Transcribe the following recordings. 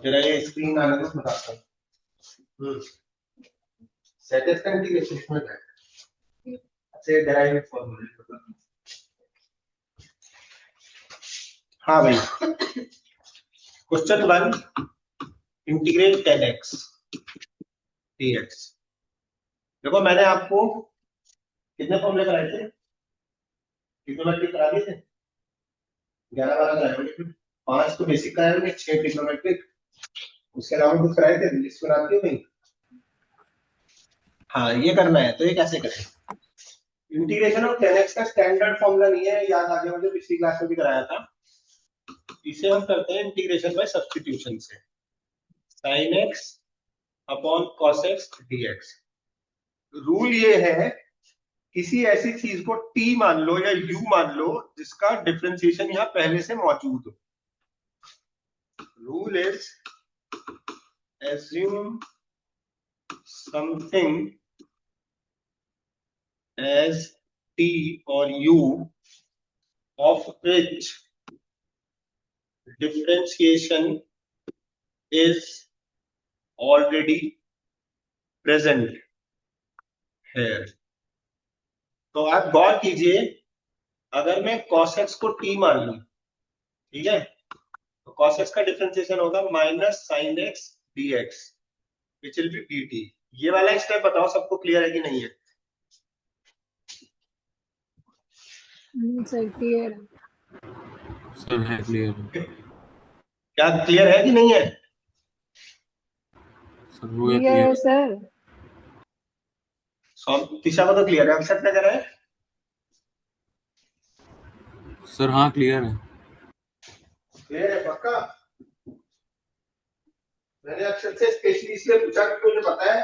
जरा ये स्क्रीन आने को बताता हूँ। सेट का इंटीग्रेशन इसमें है, से डेराइव फॉर्मूला। हाँ भाई, क्वेश्चन 1, इंटीग्रेट 10x dx। देखो मैंने आपको कितने फॉर्मूले कराए थे, ट्रिग्नोमेट्रिक करा दिए थे, 11-12 कराए होंगे, 5 तो बेसिक कराए होंगे, 6 ट्रिग्नोमेट्रिक, उसके अलावा कुछ कराए थे, लिस्ट बनाती हो भाई। हाँ ये करना है, तो ये कैसे करें? इंटीग्रेशन ऑफ 10x का स्टैंडर्ड फॉर्मूला नहीं है, याद आ गया मुझे, पिछली क्लास में भी कराया था। इसे हम करते हैं इंटीग्रेशन बाय सब्स्टिट्यूशन से, sin x upon cos x dx। Rule ये है, किसी ऐसी चीज को t मान लो या u मान लो जिसका डिफरेंशिएशन यहां पहले से मौजूद हो। Rule is assume something as t or u of which differentiation is already present here। तो आप गौर कीजिए, अगर मैं cos x को t मान लूं, ठीक है, तो cos x का डिफरेंशिएशन होगा minus sin x dx which will be dt। ये वाला स्टेप बताओ सबको क्लियर है कि नहीं है? सर क्लियर है। सर है क्लियर है। क्या क्लियर है कि नहीं है? सर हो गया क्लियर है क्लियर। सर। दिशा को तो क्लियर है, अक्षत नजर है? सर हाँ क्लियर है। क्लियर है पक्का? मैंने अक्षत से स्पेशली इसलिए पूछा क्योंकि मुझे पता है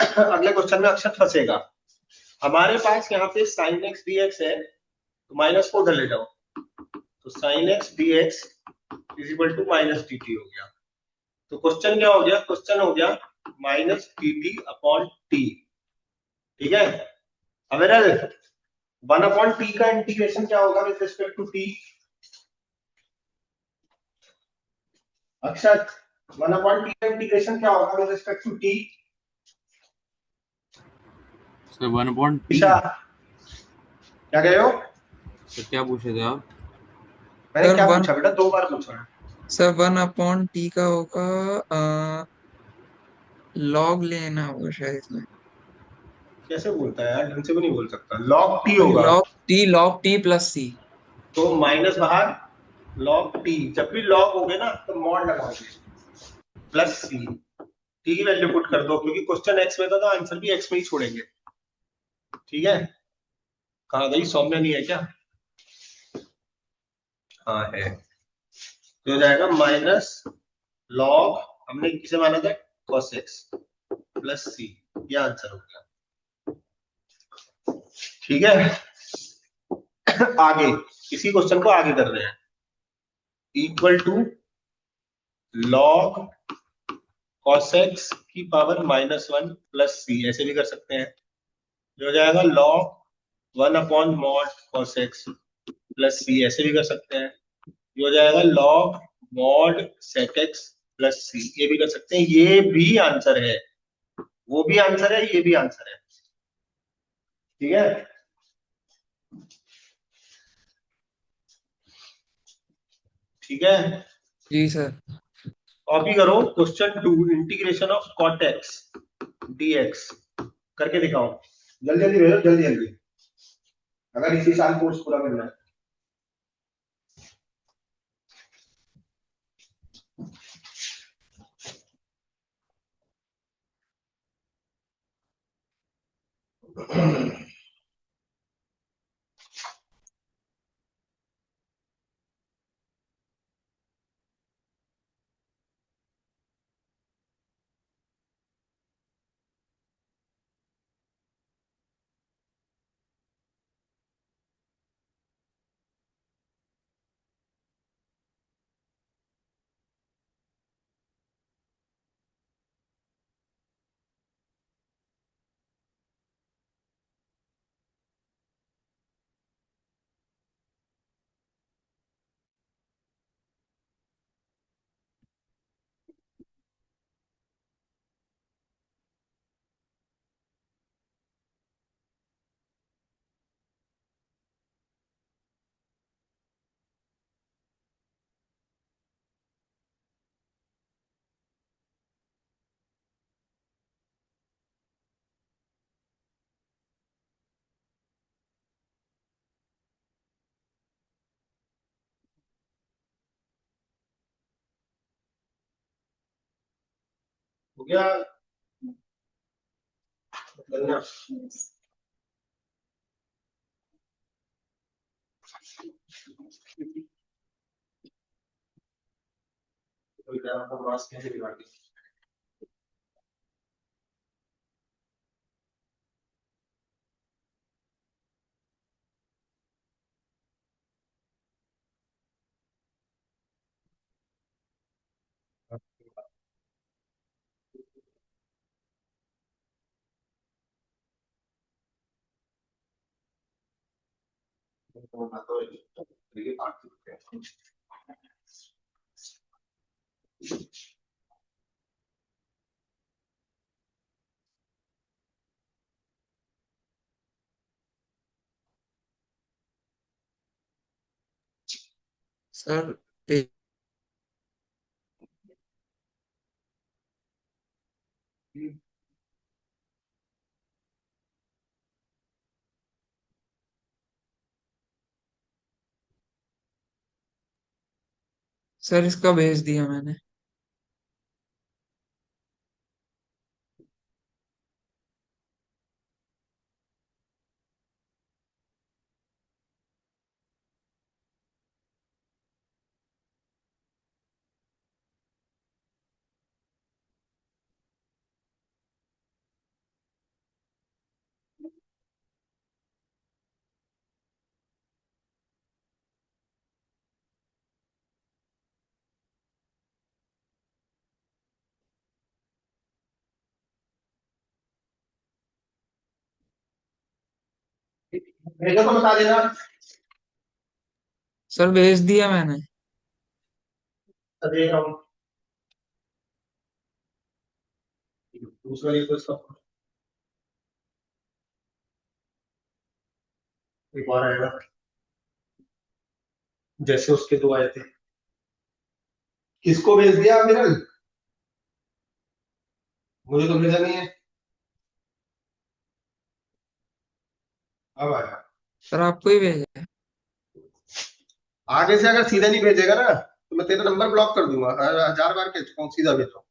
अगले क्वेश्चन में अक्षत फंसेगा। हमारे पास यहाँ पे sin x dx है, तो माइनस को उधर ले जाओ, तो sin x dx is equal to minus dt हो गया। तो क्वेश्चन क्या हो गया? क्वेश्चन हो गया माइनस dt अपॉन t। ठीक है, अब मेरा 1 अपॉन t का इंटीग्रेशन क्या होगा with respect to t? Akshat, 1 upon t का इंटीग्रेशन क्या होगा with respect to t? Sir 1/t। Disha क्या कह रहे हो? सर क्या पूछे थे आप? मैंने सर क्या 1 पूछा बेटा, 2 बार पूछा है। सर 1/t का होगा लॉग लेना होगा शायद इसमें। कैसे बोलता है यार, ढंग से भी नहीं बोल सकता। log t होगा, लॉग टी प्लस सी। तो माइनस बाहर, log t। जब भी log होगे ना तो मॉड लगाओगे, प्लस सी, t की वैल्यू पुट कर दो, क्योंकि क्वेश्चन x में था तो आंसर भी x में ही छोड़ेंगे। ठीक है, कहा गई? सौम्य नहीं है क्या? हाँ है। तो हो जाएगा माइनस log, हमने किसे माना था? cos x प्लस सी, ये आंसर हो गया। ठीक है, आगे इसी क्वेश्चन को आगे कर रहे हैं। Equal to log cos x की पावर -1 प्लस सी, ऐसे भी कर सकते हैं। जो हो जाएगा log 1 upon mod cos x plus C, ऐसे भी कर सकते हैं। ये हो जाएगा log mod sec x plus C, ये भी कर सकते हैं। ये भी आंसर है, वो भी आंसर है, ये भी आंसर है। ठीक है, ठीक है, जी सर। कॉपी करो question 2, integration of cot x dx करके दिखाओ। जल्दी जल्दी भेजो, जल्दी जल्दी, अगर इसी साल कोर्स पूरा करना है। हो गया करना। तो क्या आपको मास कैसे बिगाड़ दी? तो ना तो ये काट सकते हैं। सर पे- सर इसका भेज दिया मैंने। भेजो तो बता देना। सर भेज दिया मैंने। देख रहा हूँ। दूसरा ये तो इसका एक बार आएगा जैसे उसके दो आए थे। किसको भेज दिया अमिरल? मुझे तो भेजा नहीं है। अब आया। सर आपको ही भेजा है। आगे से अगर सीधा नहीं भेजेगा ना तो मैं तेरा नंबर ब्लॉक कर दूंगा। 1000 बार के कौन सीधा भेजो।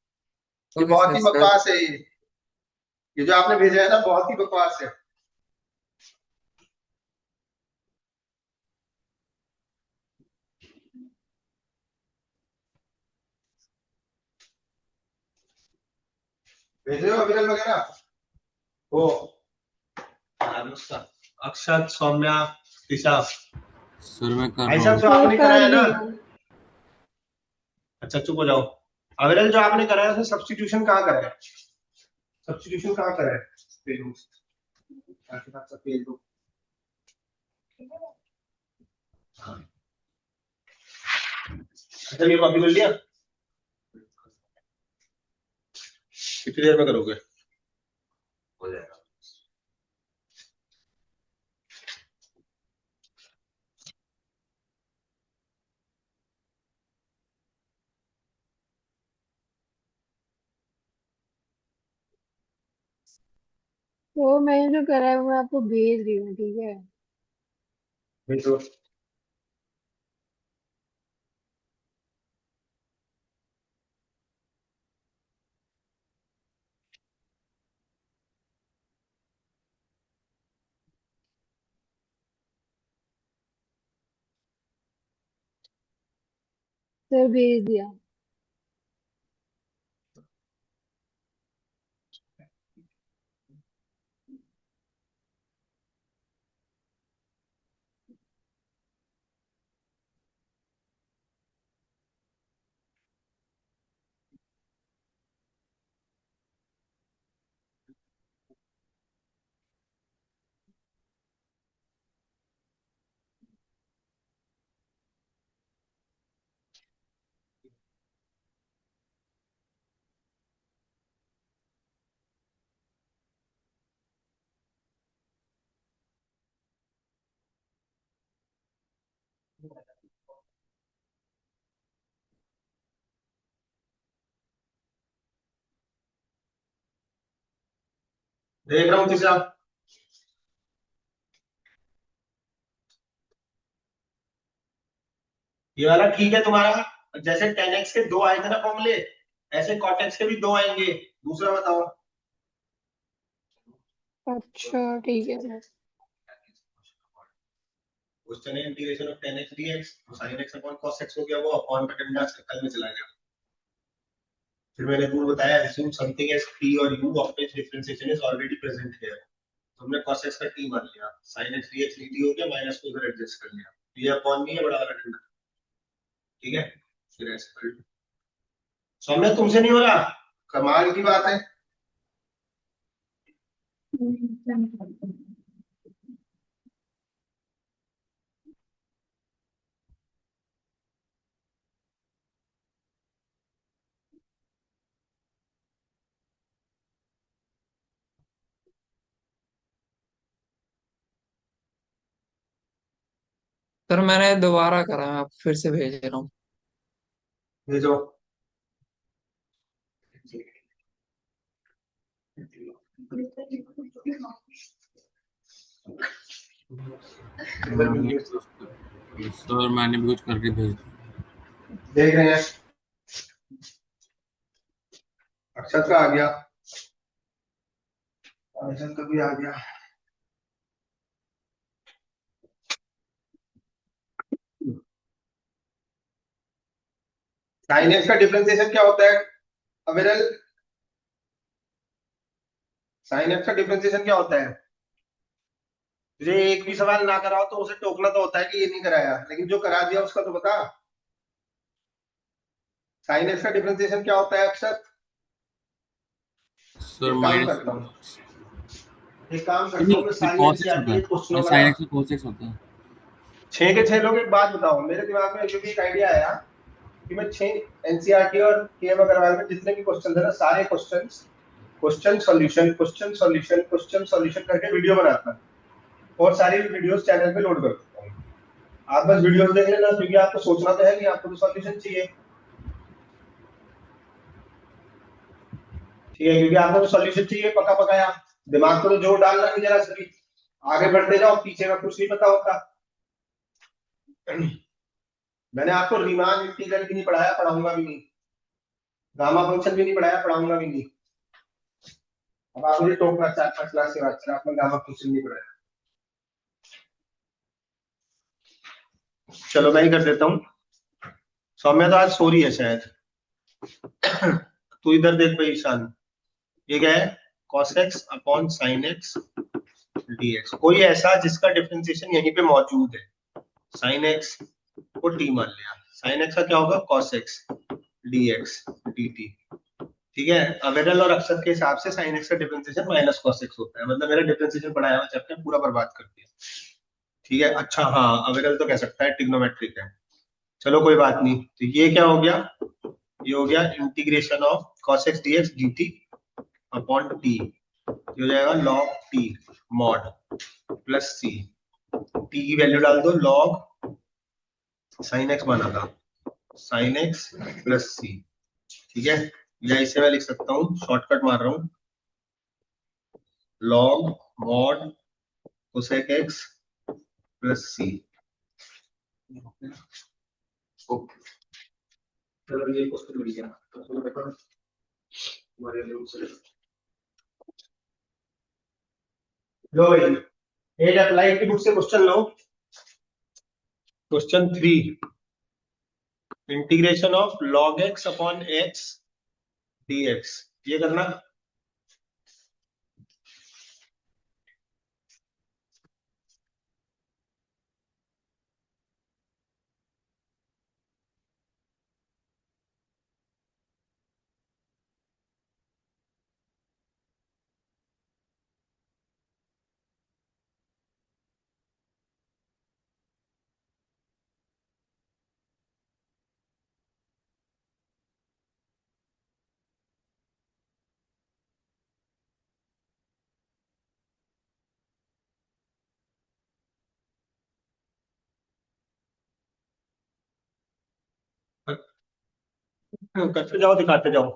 ये ओके बहुत सर ही सर। बकवास है ये जो आपने भेजा है ना बहुत ही बकवास है। भेजे हो अमिरल वगैरह? वो अनुष्का, अक्षत, सौम्या, दिशा। सर मैं कर भाई रहा साहब हूँ। जो सर आपने कर कराया ना। दिया। अच्छा चुप हो जाओ। अविरल जो आपने कराया था सब्स्टिट्यूशन कहाँ करा है? सब्स्टिट्यूशन कहाँ करा है? पेज दो। आखिर आप सब पेज दो। अच्छा ये कॉपी कर लिया? कितनी देर में करोगे? हो जाएगा। वो मैंने जो करा है वो मैं आपको भेज रही हूँ, ठीक है। भेजो। सर भेज दिया। देख रहा हूँ तीसरा। ये वाला ठीक है तुम्हारा। जैसे 10x के दो आए थे ना फॉर्मूले ऐसे cot x के भी दो आएंगे। दूसरा बताओ। अच्छा ठीक है सर। क्वेश्चन है integration of tan x dx, तो sin x upon cos x हो गया, वो अपॉन का डंडा सर्कल में चला गया। फिर मैंने रूल बताया, assume something as t और u of which differentiation is already present here। तो हमने cos x का t मान लिया, sin x dx dt हो गया, माइनस को इधर एडजस्ट कर लिया, ये अपॉन नहीं है बड़ा वाला डंडा, ठीक है। फिर ऐसे कर लो। सौम्य तुमसे नहीं हो रहा, कमाल की बात है। सर मैंने दोबारा करा, मैं आपको फिर से भेज रहा हूँ। भेजो। सर मैंने भी कुछ करके भेज दिया। देख रहे हैं, अक्षत का आ गया, अक्षत का भी आ गया। साइन एक्स का डिफरेंशिएशन क्या होता है अविरल? साइन एक्स का डिफरेंशिएशन क्या होता है? तुझे एक भी सवाल ना कराओ तो उसे टोकना तो होता है कि ये नहीं कराया, लेकिन जो करा दिया उसका तो बता। साइन एक्स का डिफरेंशिएशन क्या होता है अक्षत? सर एक काम माइनस करता हूँ, एक काम करता नहीं, हूँ, मैं सर सारी cos x एनसीईआरटी होता के है, क्वेश्चनों और का sin ना x का cos x होता है। 6 के 6 लोग, एक बात बताओ, मेरे दिमाग में अभी भी एक आइडिया आया कि मैं 6 एनसीईआरटी और केएम अग्रवाल में जितने भी क्वेश्चन है ना, सारे question solution question solution question solution करके वीडियो बनाता हूँ और सारी वीडियोस चैनल पे लोड कर देता हूँ। आप बस वीडियोस देख लेना, क्योंकि आपको सोचना तो है नहीं, आपको तो सॉल्यूशन चाहिए, ठीक है, क्योंकि आपको तो सॉल्यूशन चाहिए पका पकाया। दिमाग को तो जोर डालना नहीं जरा सा भी, आगे बढ़ते जाओ, पीछे का कुछ नहीं पता होता। मैंने आपको रीमान इंटीग्रल भी नहीं पढ़ाया, पढ़ाऊंगा भी नहीं, गामा फंक्शन भी नहीं पढ़ाया, पढ़ाऊंगा भी नहीं। अब आप मुझे टोकना 4-5 क्लास के बाद, सर आपने गामा फंक्शन नहीं पढ़ाया। चलो मैं ही कर देता हूँ। सौम्या तो आज सो रही है शायद। तू इधर देख भाई ईशान, ये क्या है? cos x upon sin x dx, कोई ऐसा जिसका डिफरेंशिएशन यहीं पे मौजूद है। sin x को t मान लिया, sin x का क्या होगा? cos x dx dt, ठीक है। अवेरल और अक्षर के हिसाब से sin x का डिफरेंशिएशन माइनस cos x होता है, मतलब मेरा डिफरेंशिएशन पढ़ाया हुआ चैप्टर पूरा बर्बाद कर दिया, ठीक है। अच्छा हाँ, अवेरल तो कह सकता है ट्रिग्नोमेट्रिक है, चलो कोई बात नहीं। तो ये क्या हो गया? ये हो गया integration of cos x dx dt upon t, ये हो जाएगा log t mod plus c, t की वैल्यू डाल दो, log sin x बना था, sin x प्लस c, ठीक है। या इसे मैं लिख सकता हूँ, शॉर्टकट मार रहा हूँ, log mod cosec x plus c। चलो ये क्वेश्चन मिल गया, तो देखो हमारे लोग से लो भाई, एज अप्लाई की बुक से question low. Question 3, integration of log x upon x dx, ये करना। करते जाओ, दिखाते जाओ।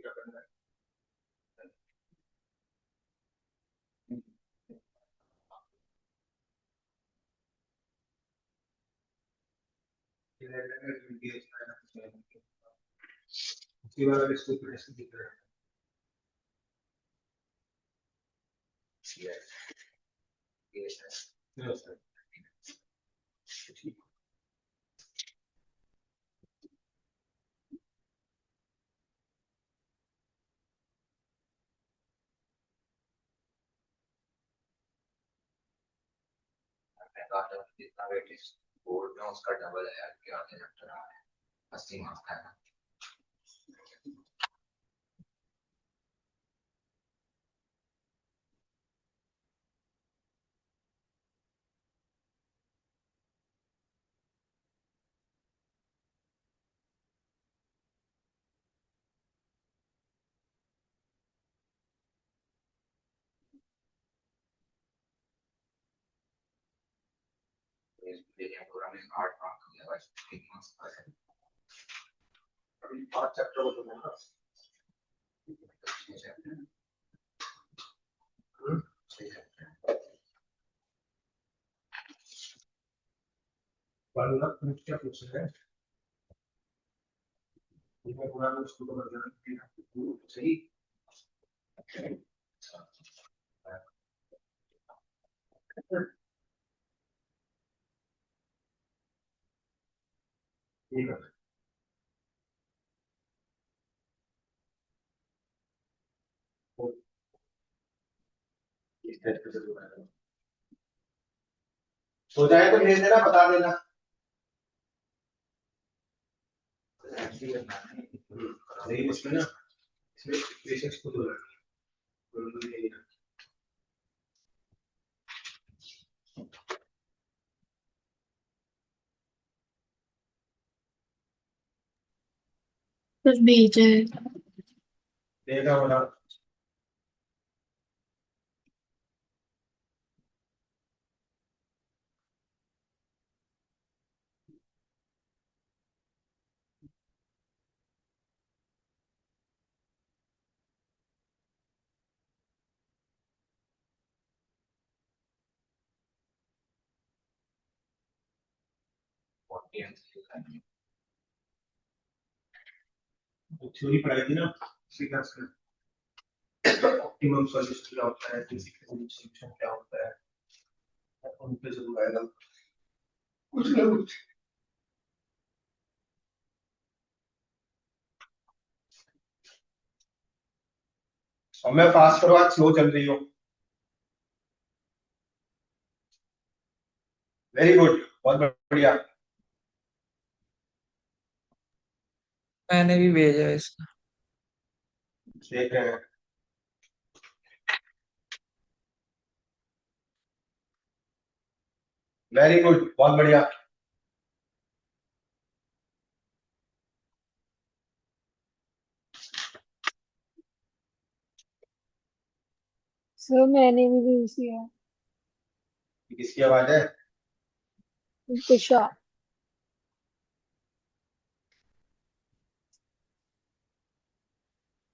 क्या करना है। उसके बाद अगर इसको ऐसे दिख रहा है नो सर, ठीक मैंने कहा था जितना वेट इस बोर्ड में उसका डबल है यार, क्या चैप्टर आ रहा है, 80 मार्क्स का है ना। तो इस देखिए पूरा में 8 मार्क्स हो गया बस, 3 मार्क्स का है। अभी 5 चैप्टर को तो ना 6 चैप्टर, 6 चैप्टर। वाला क्या पूछ रहे हैं, मैं पूरा में उसको कवर करना सही। ठीक है, इस तरीके से हो जाए तो भेज देना, बता देना। नहीं उसमें ना, इसमें बेसिक्स खुद हो रहा है। कुछ भेजा है। देखा होगा। थ्योरी पढ़ाई थी ना, इसी क्लास में ऑप्टिमम सॉल्यूशन क्या होता है, फिजिकल सॉल्यूशन क्या होता है, उन पे जरूर आएगा कुछ ना कुछ। और मैं फास्ट करो, आज स्लो चल रही हो। वेरी गुड, बहुत बढ़िया। मैंने भी भेजा है इसका। देख रहे हैं, वेरी गुड, बहुत बढ़िया। सर मैंने भी भेज दिया। किसकी आवाज है? दिशा।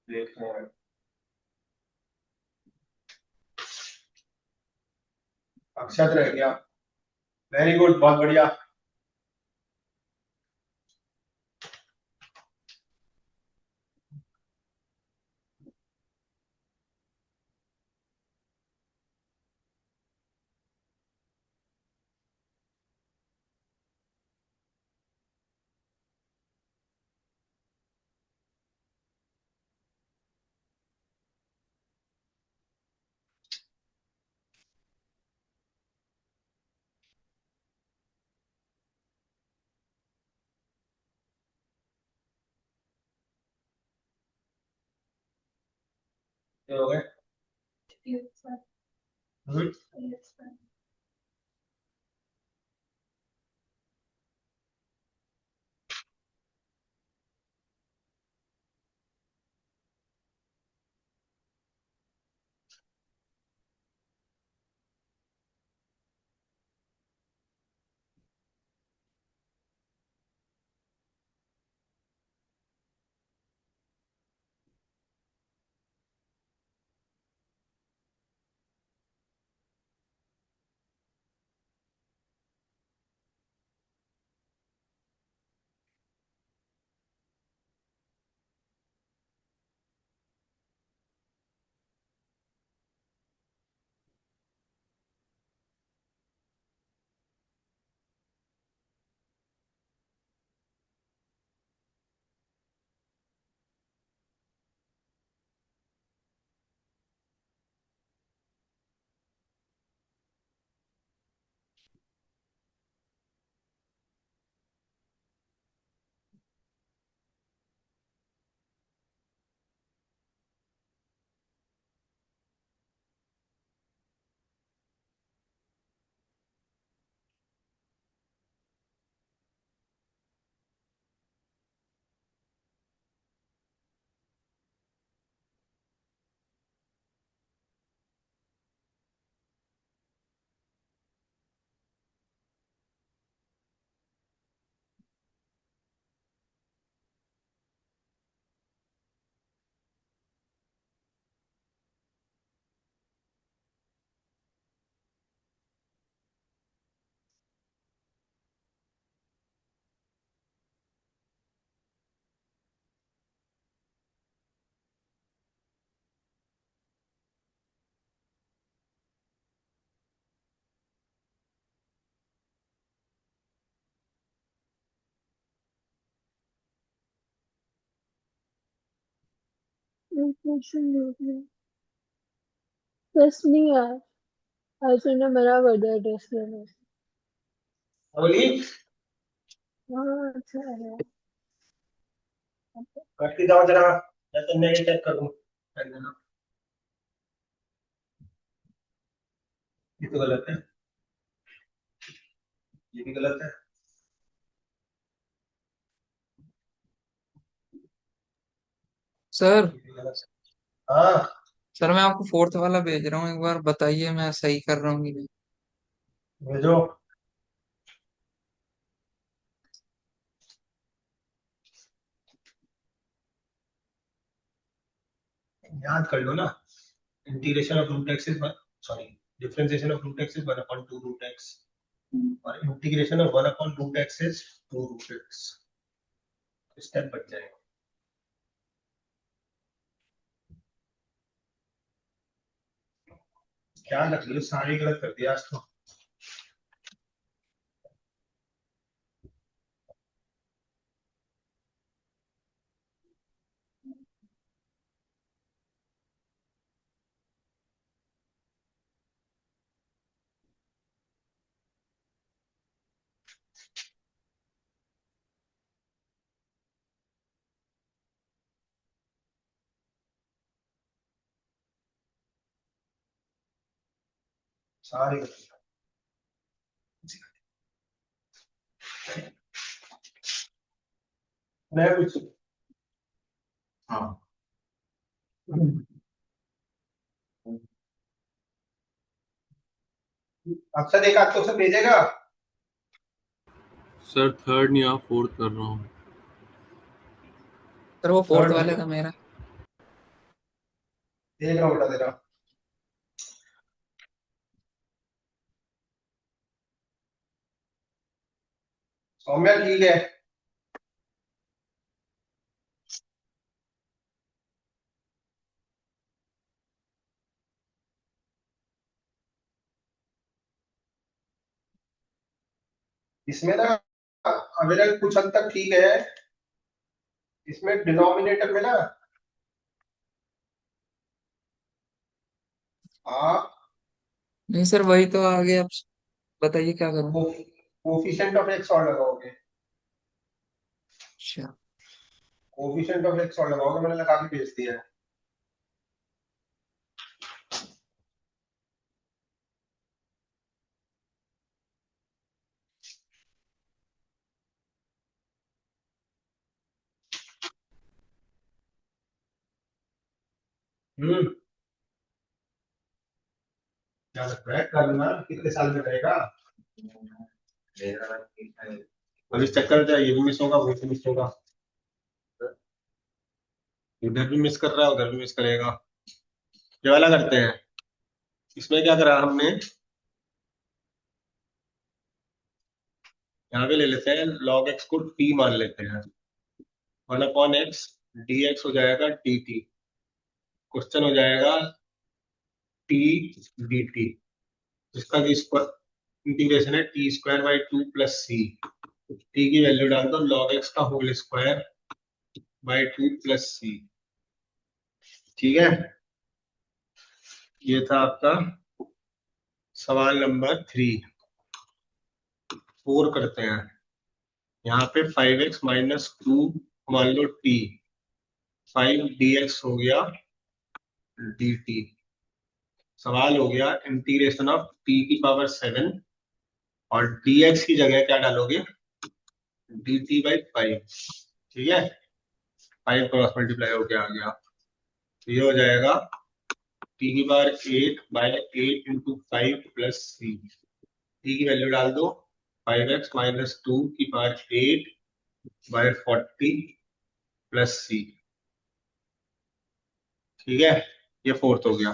देख रहे हैं, अक्षत रह गया। वेरी गुड, बहुत बढ़िया। ये हो गए। हम्म, क्वेश्चन देख लो। टेस्ट नहीं यार, अर्जुन ने मना कर दिया टेस्ट लेने से। बोली हाँ अच्छा है। कट के जाओ जरा, मैं तो नहीं चेक करूँ कर देना। ये तो गलत है, ये भी गलत है। सर ये भी गलत है। हाँ सर मैं आपको फोर्थ वाला भेज रहा हूँ, एक बार बताइए मैं सही कर रहा हूँ कि नहीं। भेजो। याद कर लो ना, integration of root x is sorry differentiation of root x is 1 upon 2 root x और integration of 1 upon root x is 2 root x. Step बच जाएगा। क्या रख लियो, सारी गलत कर दिया आज तो। सारी गलत। मैं कुछ हाँ अक्सर एक आध क्वेश्चन भेजेगा। सर थर्ड नहीं, आप फोर्थ कर रहा हूँ। सर वो फोर्थ थर्ड वाले का मेरा। देख रहा हूँ बेटा, दे रहा हूँ। सौम्या ठीक है। इसमें ना अविरल कुछ हद तक ठीक है। इसमें डिनोमिनेटर में ना आप नहीं सर वही तो आगे, आप बताइए क्या करूँ। कोफिशिएंट ऑफ एक्स और लगाओगे। अच्छा कोफिशिएंट ऑफ एक्स और लगाओगे, मैंने लगा के भेज दिया है। हम्म, क्या लगता है करना कितने साल में रहेगा? मेरा ठीक है। अब इस चक्कर में ये भी मिस होगा, वो भी मिस होगा। इधर भी मिस कर रहा है, उधर भी मिस करेगा। ये वाला करते हैं। इसमें क्या करा हमने, यहाँ पे ले लेते हैं log x को t मान लेते हैं। 1 अपॉन एक्स dx हो जाएगा dt। क्वेश्चन हो जाएगा t dt, जिसका इंटीग्रेशन है t square by 2 plus C. T की वैल्यू डाल दो log x का whole square by 2 plus C. ठीक है, ये था आपका सवाल नंबर 3। 4 करते हैं। यहाँ पे 5x माइनस 2 मान लो t, 5 dx हो गया dt। सवाल हो गया इंटीग्रेशन ऑफ t की पावर 7 और dx की जगह क्या डालोगे, dt बाई 5। ठीक है, 5 क्रॉस मल्टीप्लाई होके आ गया, तो ये हो जाएगा t की power 8 by 8 into 5 plus C. t की वैल्यू डाल दो 5x माइनस 2 की पावर 8 बाई 40 प्लस सी। ठीक है, ये फोर्थ हो गया।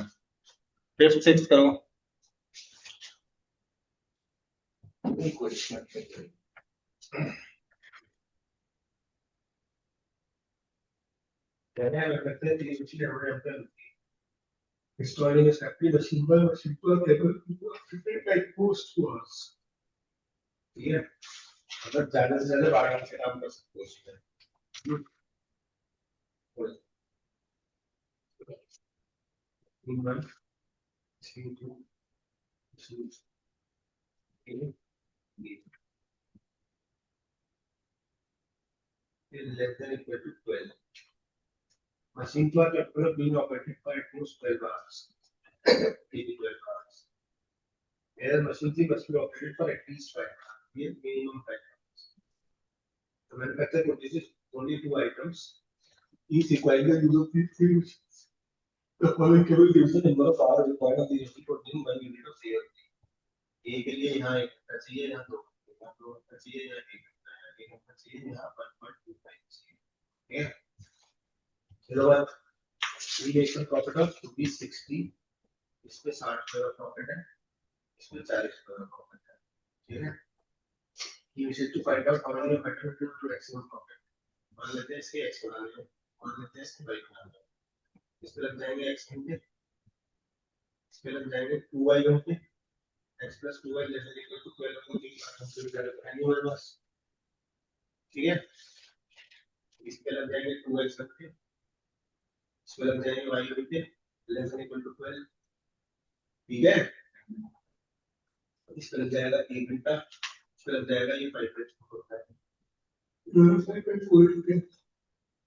फिफ्थ सिक्स करो। Question Destroying is happy, the simple table like post to us. ठीक है, अगर ज्यादा से ज्यादा 12 घंटे काम कर सकते हो उसमें। C1 C2 C3 B is less than equal to 12. Machine clock capable of being operated for at most 12 hours. 12 hours. Whereas machine clock must be operated for at least 5 hours. Here minimum 5 hours. The manufacturer produces only 2 items. Each requiring the use of 3 things. The following table gives the number of hours required of the AC producing 1 unit of CFD. A के लिए यहाँ एक घंटा चाहिए, यहाँ 2 घंटा चाहिए, यहाँ 1 घंटा चाहिए, यहाँ 1.25 चाहिए. ठीक है. Kilowatt irrigation profit of rupees 60, इसमें 60 का प्रॉफिट है, इसमें 40 का प्रॉफिट है. ठीक है. You wish to find out how many factor to maximum profit. मान लेते हैं इसके x बना लें, मान लेते हैं इसके y बना लें. इस पे लग जाएंगे x होंगे, इस पे लग जाएंगे 2y होंगे, x plus 2y less than equal to 12 होंगे, एनिमल बस. ठीक है. इस पे लग जाएंगे 2x रखते, इस पे लग जाएंगे y होंगे, less than equal to 12. ठीक है. इस पे लग जाएगा 1 घंटा, इस पे लग जाएगा ये 5 मिनट होता है.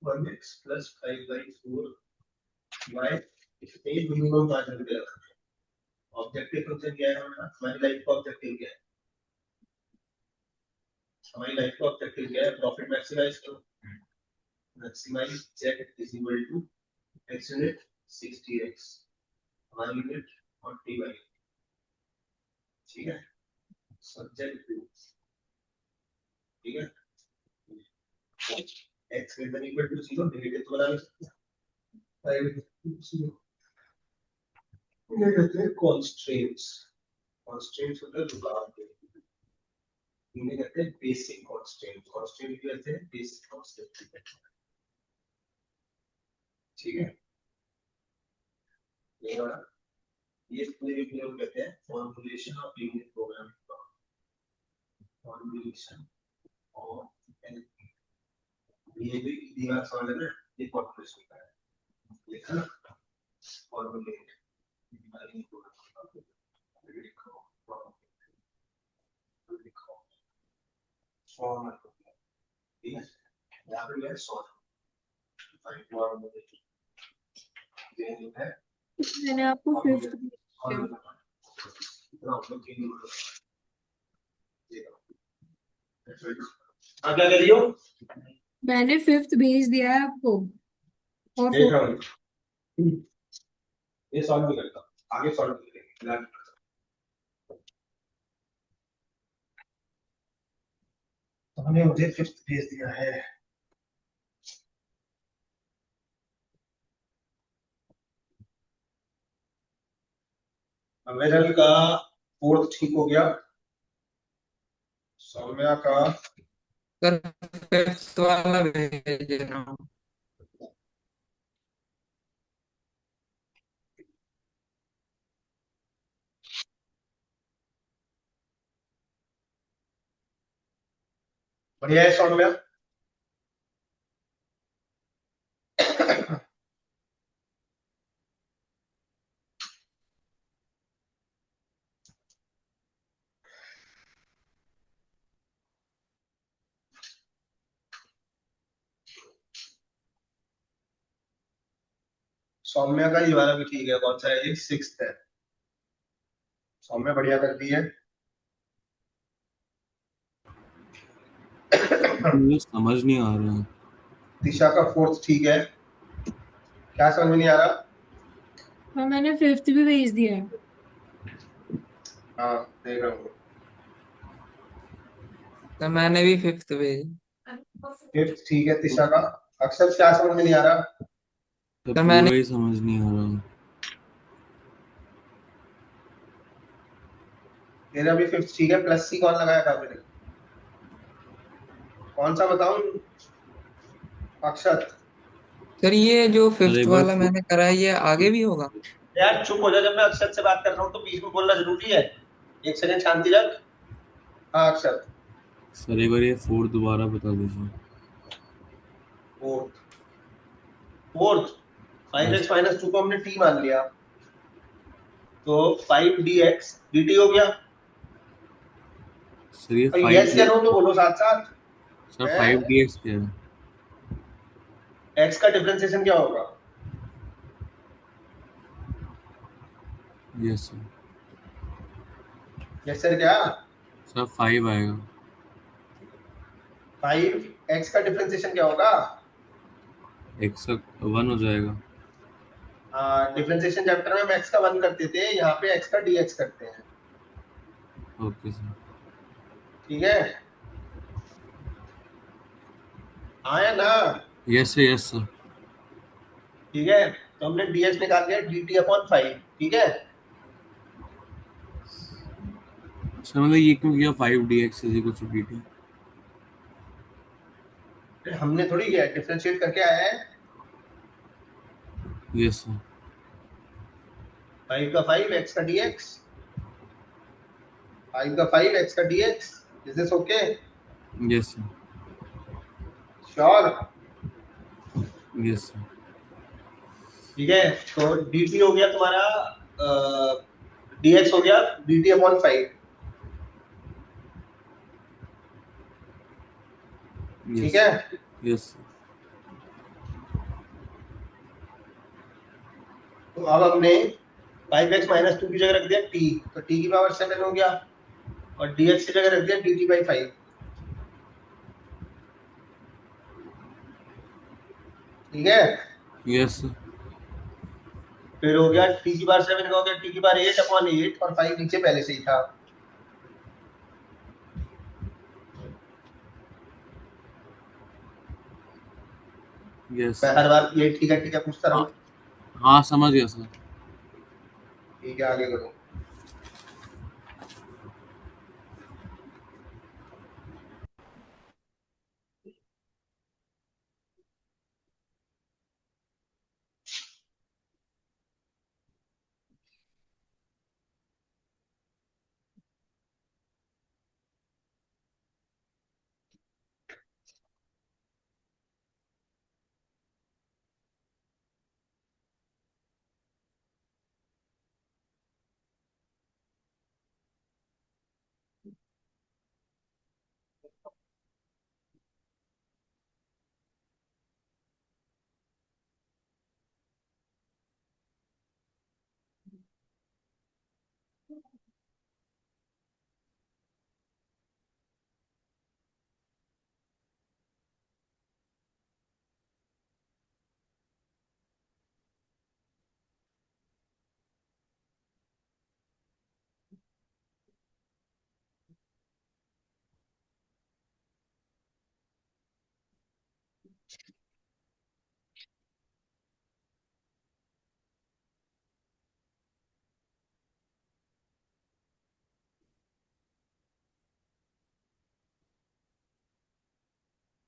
1x plus 5/4 y इसमें मिनिमम मार्जिन दे रखा है. ऑब्जेक्टिव फंक्शन क्या है हमारा? हमारी लाइफ का ऑब्जेक्टिव क्या है? हमारी लाइफ का ऑब्जेक्टिव क्या है? प्रॉफिट मैक्सिमाइज करो. Maximize z is equal to x unit 60x, y unit 40y. ठीक है. Subject to. ठीक है. x greater than equal to 0 negative तो बना नहीं सकते. ये कहते हैं constraints. Constraints होता है जुगाड़ के. इन्हें कहते हैं basic constraints. Constraints कहते हैं basic constraints. ठीक है. ये पूरे को कहते हैं formulation of linear programming problem. Formulation of ये भी दिमाग समझ लेना. ये formulation का है. लिखा ना formulate. मैंने आपको 5th क्या कर रही हो? मैंने 5th भेज दिया है आपको और देख रहा हूँ. ये सॉल्व भी करता हूँ. आगे सॉल्व करेंगे. तो हमने मुझे 5th भेज दिया है. अमेरल का 4th ठीक हो गया. सौम्या का सर 5th वाला भेज रहा हूँ. बढ़िया है सौम्या. सौम्या का ये वाला भी ठीक है. कौन सा है ये? 6th है. सौम्या बढ़िया करती है. मुझे समझ नहीं आ रहा. दिशा का 4th ठीक है. क्या समझ में नहीं आ रहा? हाँ मैंने 5th भी भेज दिया है. हाँ देख रहा हूँ. तो मैंने भी 5th भेजी. 5th ठीक है. दिशा का. अक्षर क्या समझ में नहीं आ रहा? तो तो मैंने- पूरा ही समझ नहीं आ रहा. तेरा भी 5th ठीक है. प्लस सी कौन लगाया था आपने? कौन सा बताऊं? अक्षर. सर ये जो 5th अरे वाला बस- मैंने करा है ये आगे भी होगा? यार चुप हो जा. जब मैं अक्षर से बात कर रहा हूँ तो बीच में बोलना जरूरी है. 1 सेकंड शांति रख. हाँ अक्षर. सर एक बार ये 4 दोबारा बता दीजिए. 4th 5x - 2 को हमने t मान लिया. तो 5 dx dt हो गया। सर ये और 5 यस या नो तो बोलो साथ साथ। सर है 5 dx क्या है? x का डिफरेंशिएशन क्या होगा? Yes sir. यस सर क्या? सर 5 आएगा। 5 x का डिफरेंशिएशन क्या होगा? x का 1 हो जाएगा। डिफरेंशिएशन चैप्टर में हम x का 1 करते थे, यहाँ पे x का dx करते हैं। Okay sir. ठीक है, आया ना? Yes sir, yes sir. ठीक है, तो हमने dx निकाल दिया dt अपॉन 5। ठीक है, सर मतलब ये क्यों किया 5 dx is equal to dt? हमने थोड़ी किया, डिफरेंशिएट करके आया है। Yes sir. 5 का 5 x का dx, 5 का 5 x का dx। Is this okay? Yes sir. Sure? Yes sir. ठीक है, तो dt हो गया तुम्हारा, dx हो गया dt अपॉन 5। ठीक यस है, यस सर। तो अब हमने 5x माइनस 2 की जगह रख दिया t, तो t की पावर 7 हो गया, और dx की जगह रख दिया dt बाई 5। ठीक है, यस सर। फिर हो गया t की पावर 7 का हो गया t की पावर 8 अपॉन 8, और 5 नीचे पहले से ही था। यस मैं सर। हर बार ये ठीक है पूछता हाँ रहूं। हाँ, समझ गया सर। ठीक है, आगे करो।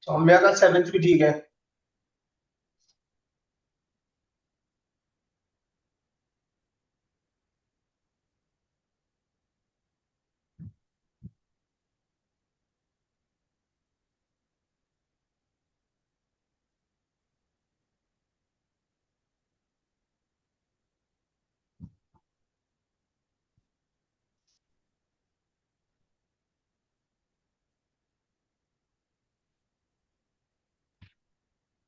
सौम्या का 7th भी ठीक है।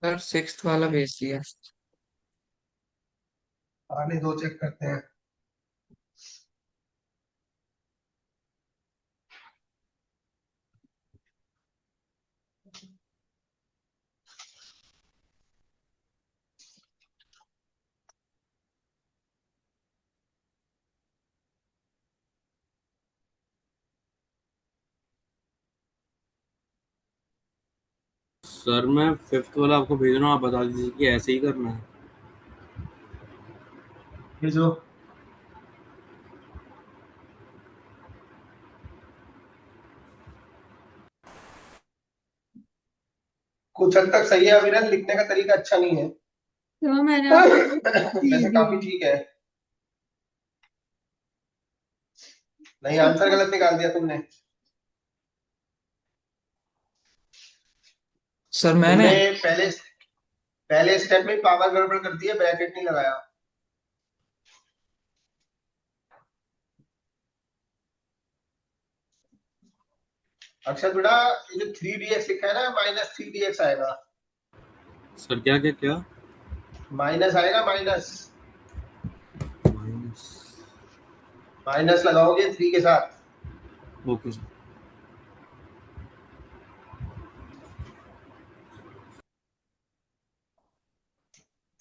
सर 6th वाला भेज दिया। आने दो, चेक करते हैं। सर मैं 5th वाला आपको भेज रहा हूँ, आप बता दीजिए कि ऐसे ही करना है। भेजो। कुछ हद तक सही है अविरल, लिखने का तरीका अच्छा नहीं है। तो मैंने आपको भेज वैसे काफी दिया। ठीक है। नहीं, आंसर गलत निकाल दिया तुमने। सर मैंने तुमने पहले पहले स्टेप में पावर गड़बड़ कर दी है, ब्रैकेट नहीं लगाया। अक्षर बेटा, ये जो 3dx लिखा है ना, -3dx आएगा, सर क्या क्या क्या? माइनस आएगा, माइनस माइनस। माइनस लगाओगे 3 के साथ। Okay sir.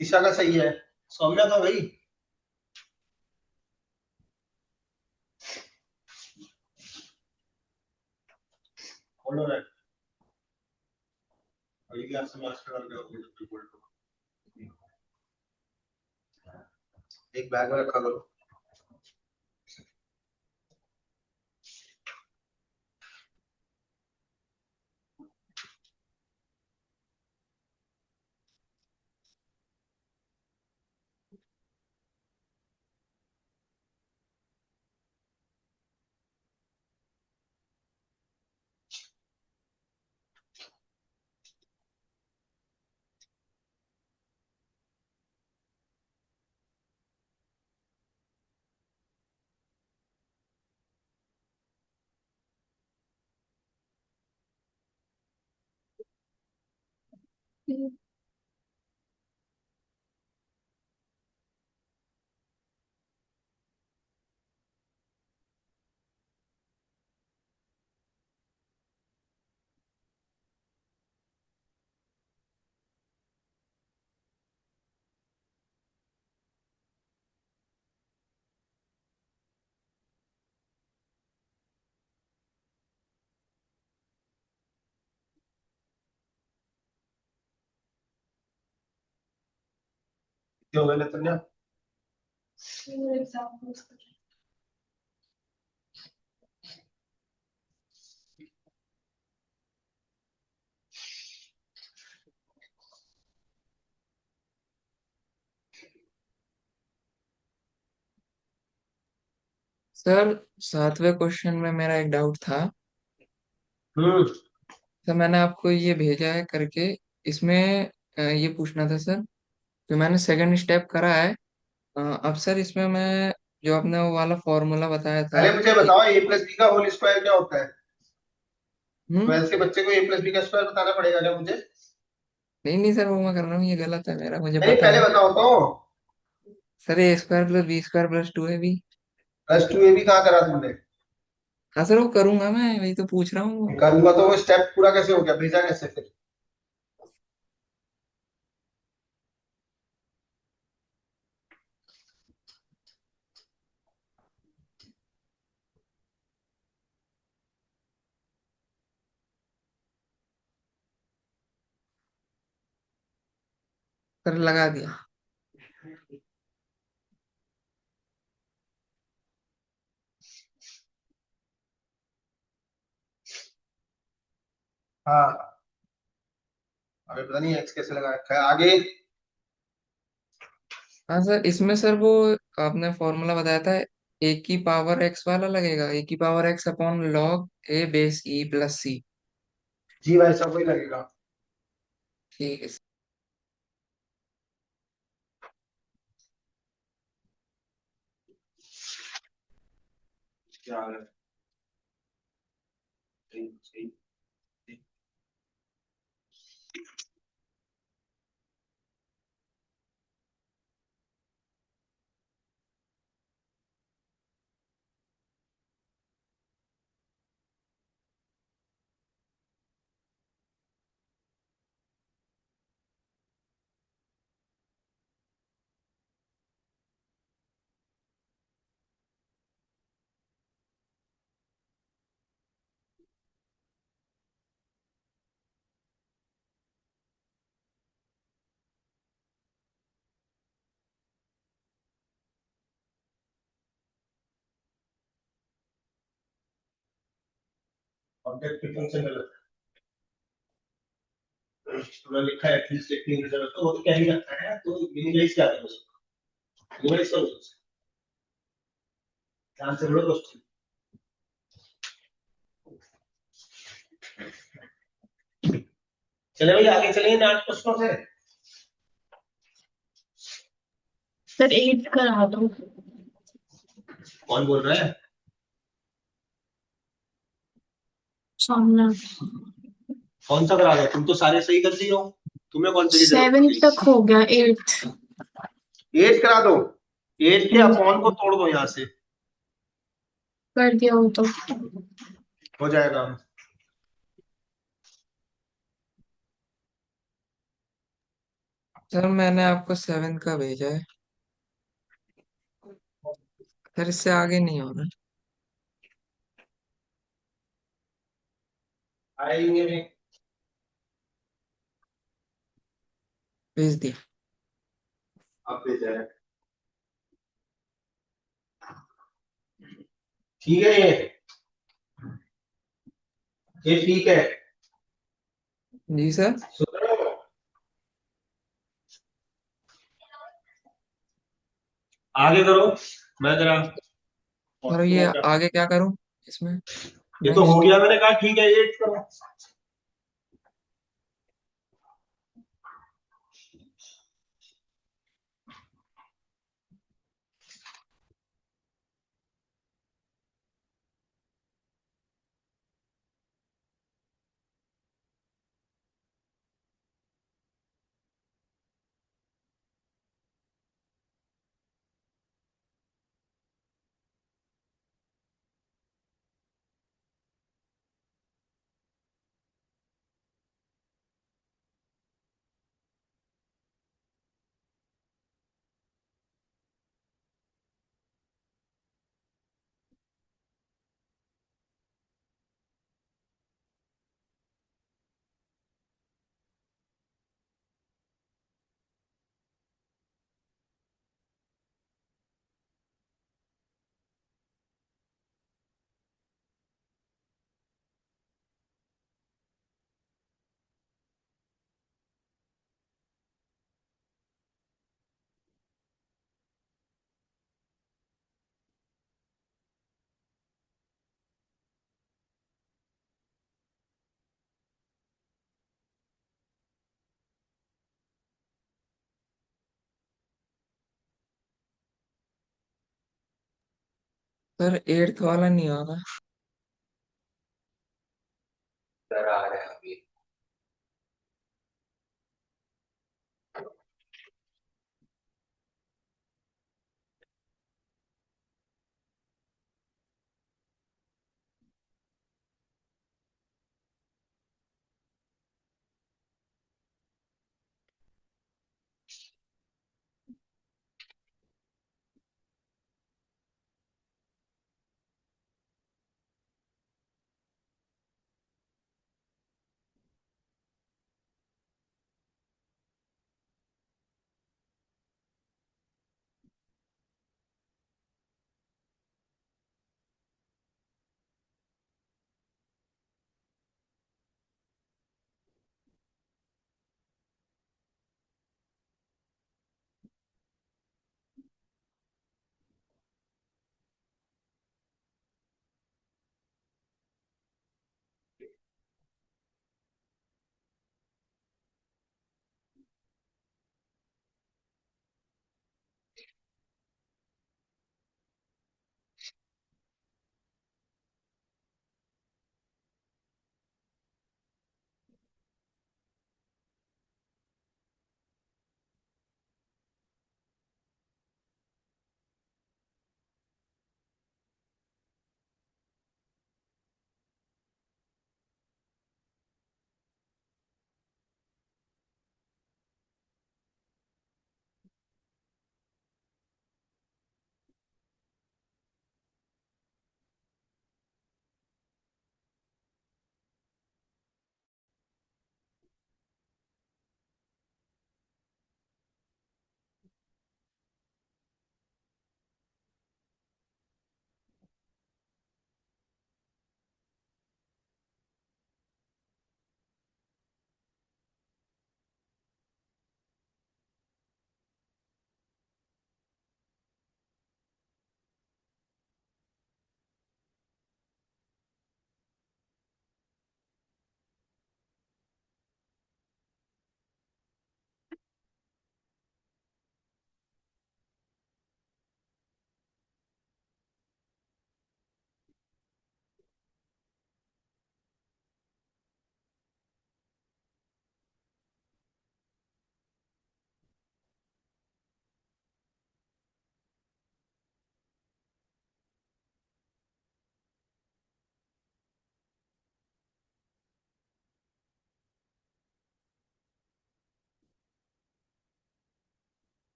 तीसरा का सही है, सौम्या का भाई। खोलो रे, अगली क्लास में मास्टर कर दो, एक बैग में रखा करो। क्यों हो गया नितन्या? सर 7वें क्वेश्चन में मेरा एक डाउट था। हम्म। सर मैंने आपको ये भेजा है करके, इसमें ये पूछना था सर, जो मैंने सेकंड स्टेप करा है। अब सर इसमें मैं जो आपने वो वाला फॉर्मूला बताया था पहले मुझे बताओ, a प्लस बी का होल स्क्वायर क्या होता है? हम्म 12 के बच्चे को a प्लस बी का स्क्वायर बताना पड़ेगा क्या मुझे? नहीं नहीं सर, वो मैं कर रहा हूँ, ये गलत है मेरा, मुझे नहीं, पता पहले है। बताओ तो। Sir A square plus B square plus 2ab। +2ab कहाँ करा तुमने? हाँ सर, वो करूंगा, मैं वही तो पूछ रहा हूँ। करूंगा तो वो स्टेप पूरा कैसे हो गया, भेजा कैसे फिर? सर लगा दिया। हाँ, अभी पता नहीं एक्स कैसे लगा रखा है आगे। हाँ सर, इसमें सर वो आपने फॉर्मूला बताया था, ए की पावर एक्स वाला लगेगा, ए की power x upon log A base E plus सी। जी भाई, सब वही लगेगा। ठीक है। क्या है? सही सही। ऑब्जेक्ट की फंक्शन गलत है, पूरा लिखा है एटलीस्ट लिखने की जरूरत, तो वो तो क्या ही करता है, तो मिनिमाइज क्या करो उसको, मिनिमाइज करो उसको, ध्यान से पढ़ो क्वेश्चन। चले भाई, आगे चलेंगे 8 प्रश्नों से। सर 8 करा दो। कौन बोल रहा है? सामने कौन सा करा दो? तुम तो सारे सही कर दिए हो, तुम्हें कौन सी की जरूरत 7 पड़ी? तक हो गया, 8। 8 करा दो। 8 के अपॉन को तोड़ दो यहाँ से, कर दिया वो तो। हो जाएगा। सर मैंने आपको 7 का भेजा है। सर इससे आगे नहीं हो रहा। आएंगे नहीं। भेज दिया। अब भेज जाए। ठीक है ये ठीक है। जी सर। सुन रहे हो? आगे करो, मैं जरा सर ये क्या। आगे क्या करूं इसमें? ये तो हो नेक्स्ट। गया, मैंने कहा ठीक है 8 करो। सर 8th वाला नहीं होगा। सर आ रहे हैं अभी।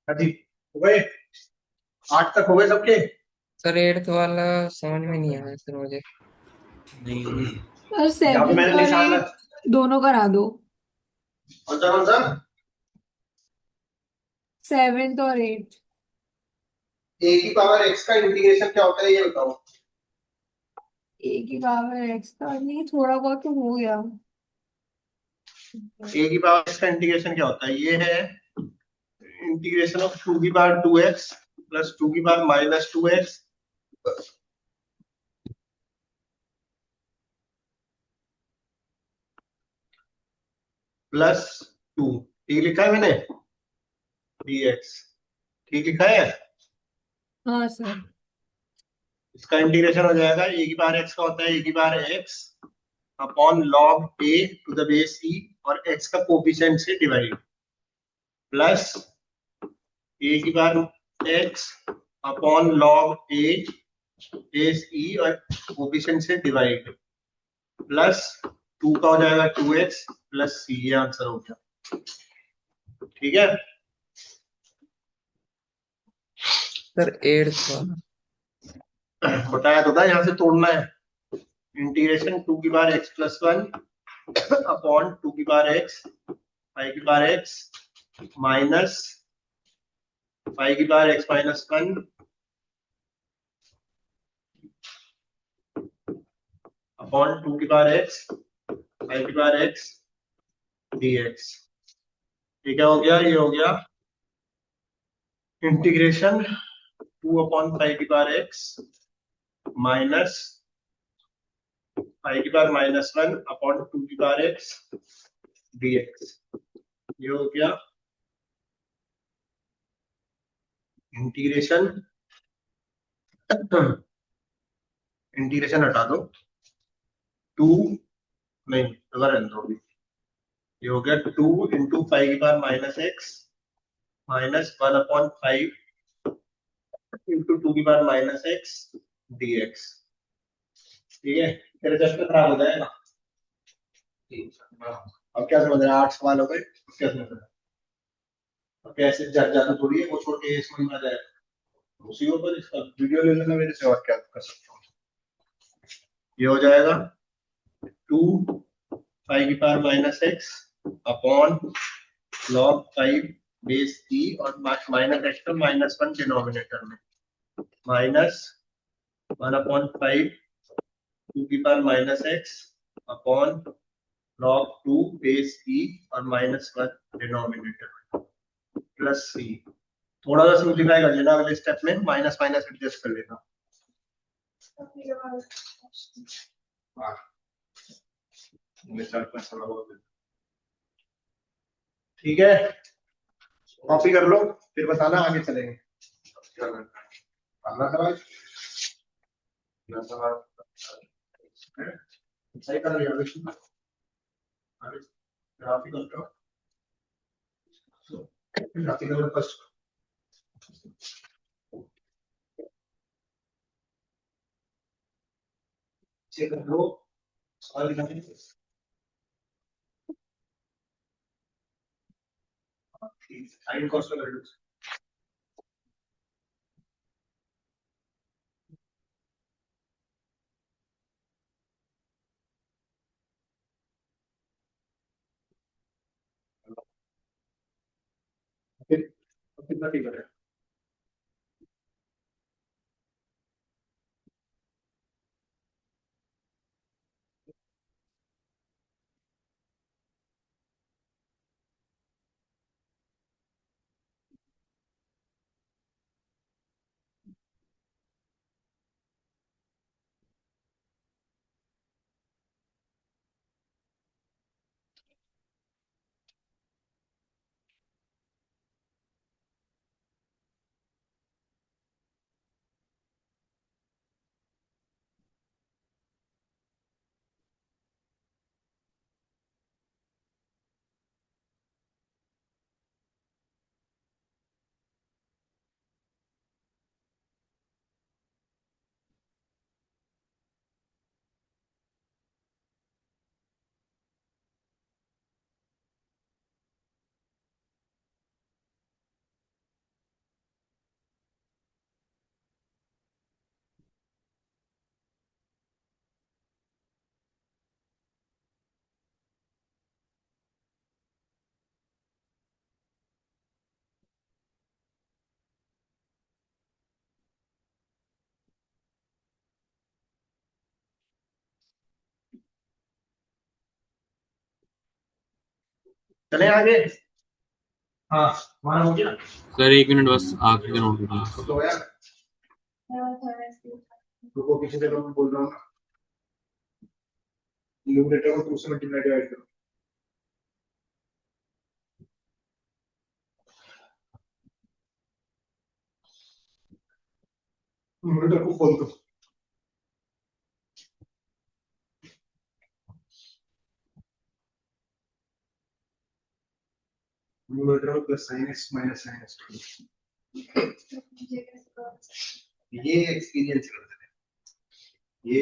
हाँ जी, हो गए? 8 तक हो गए सबके? सर 8th वाला समझ में नहीं आया सर मुझे। नहीं सर यहाँ पे 7 मैंने और निशान 8 दोनों करा दो। कौन सा? 7th और 8th। ए की पावर एक्स का इंटीग्रेशन क्या होता है ये बताओ। ए की पावर एक्स का नहीं, थोड़ा बहुत तो हो गया। ए की पावर एक्स का इंटीग्रेशन क्या होता है? ये है इंटीग्रेशन ऑफ 2 की पावर 2x प्लस 2 की पावर माइनस 2x प्लस 2। ठीक लिखा है मैंने? dx ठीक लिखा है। हाँ सर। इसका इंटीग्रेशन हो जाएगा ए की पावर एक्स का होता है ए की power x upon log A to the base e और एक्स का कोफिशिएंट से डिवाइड प्लस ए की power x upon log A base e और कोफिशिएंट से डिवाइड प्लस 2 का हो जाएगा 2x प्लस सी। ये आंसर हो गया। ठीक है। सर 8th वाला। बताया तो था यहाँ से तोड़ना है। इंटीग्रेशन 2 की बार x प्लस 1 अपॉन 2 की बार x 5 की बार x माइनस 5 की बार x माइनस 1 अपॉन 2 की बार x 5 की बार x dx। ठीक है, हो गया। ये हो गया इंटीग्रेशन 2 अपॉन 5 की बार x माइनस 5 की बार -1 अपॉन 2 की बार x dx। ये हो गया इंटीग्रेशन इंटीग्रेशन हटा दो, 2 नहीं अगर रहने दो अभी। ये हो गया 2 इंटू 5 की पावर -x माइनस 1/5 इंटू 2 की पावर -x dx। ठीक है, तेरे जस्ट खराब हो जाएगा। अब क्या समझ रहा है, 8 सवाल हो गए, क्या समझ रहा है? अब कैसे ज्यादा थोड़ी है, वो छोड़ के समझ में आ जाएगा। उसी ऊपर इसका वीडियो ले लेना मेरे से, और क्या कर सकता हूँ। ये हो जाएगा 2 5 की power -x upon log 5 base e और -x का -1 डिनोमिनेटर में माइनस 1/5 2 की power -x upon log 2 base e और -1 डिनोमिनेटर में प्लस c। थोड़ा सा सिंप्लीफाई कर लेना अगले स्टेप में, माइनस माइनस एडजस्ट कर लेना। ठीक है, कॉपी कर लो, फिर बताना आगे चलेंगे। सही कर लिया ग्राफिकल फर्स्ट चेक कर लो और साइन कॉस का वैल्यू फिर कितना ठीक है। चले आगे। हाँ वहां हो गया सर 1 मिनट बस आखिरी का नोट कर तो यार, रुको किसी जगह मैं बोल रहा हूँ ना, न्यूमरेटर को 2 से मल्टीप्लाई डिवाइड करो। न्यूमरेटर को खोल दो। न्यूमरेटर में plus sine x minus sine x. ये एक्सपीरियंस करते हैं ये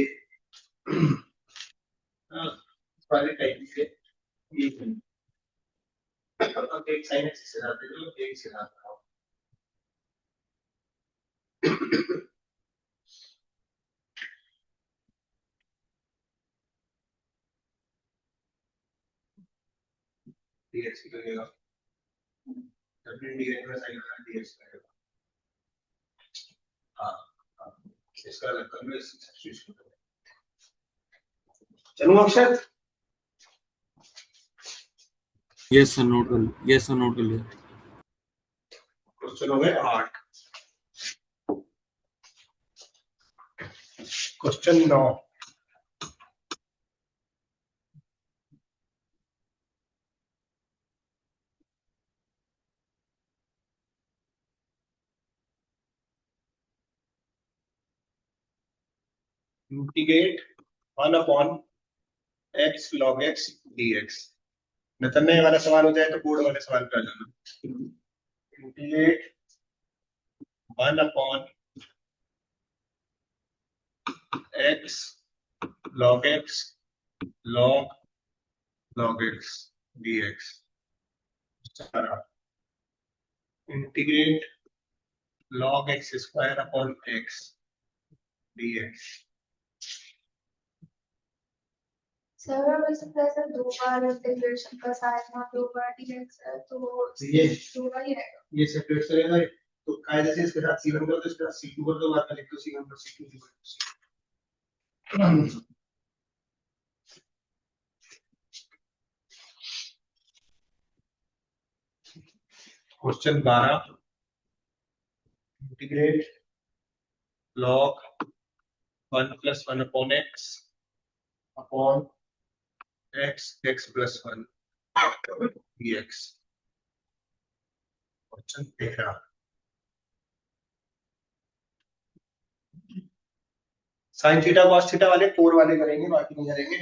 सारे टाइप से ये अब एक साइन एक्स से आते हैं तो एक से आता है। डीएक्स की लगेगा जब भी इंटीग्रेट में साइन आता है डीएक्स लगेगा। हाँ हाँ, इसका अलग कर लो, इससे सब्स्टिट्यूट कर लो। चलो अक्षर यस सर नोट कर, यस सर नोट कर लिया। क्वेश्चन हो गए 8। Question 9। Integrate 1/x log x dx। नतन्य वाला सवाल हो जाए तो कोड वाले सवाल पे आ जाना। Integrate 1/x log x log x dx। सारा integrate log x square upon x dx। Sir वैसे प्रेशर 2 बार इंटीग्रेशन का साइन और 2 बार डीएक्स है तो ये 2 बार ही रहेगा। ये सेपरेट करेगा तो कायदे से इसके साथ c1 कर दो, इसके साथ c2 कर दो, बाद में लिख दो c1 पर c2 question 12 integrate log 1 plus 1 upon x x plus 1 dx। Question 13 sine theta cos theta वाले 4 वाले करेंगे, बाकी नहीं करेंगे।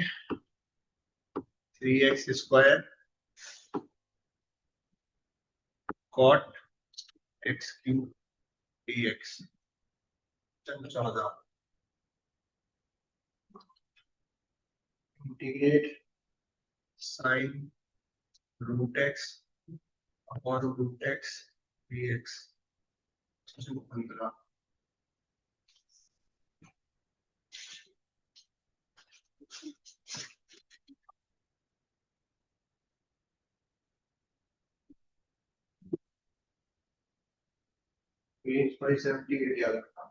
3x square cot x cube dx। 14 integrate sine root x upon root x dx। 15 page 78 याद रखना।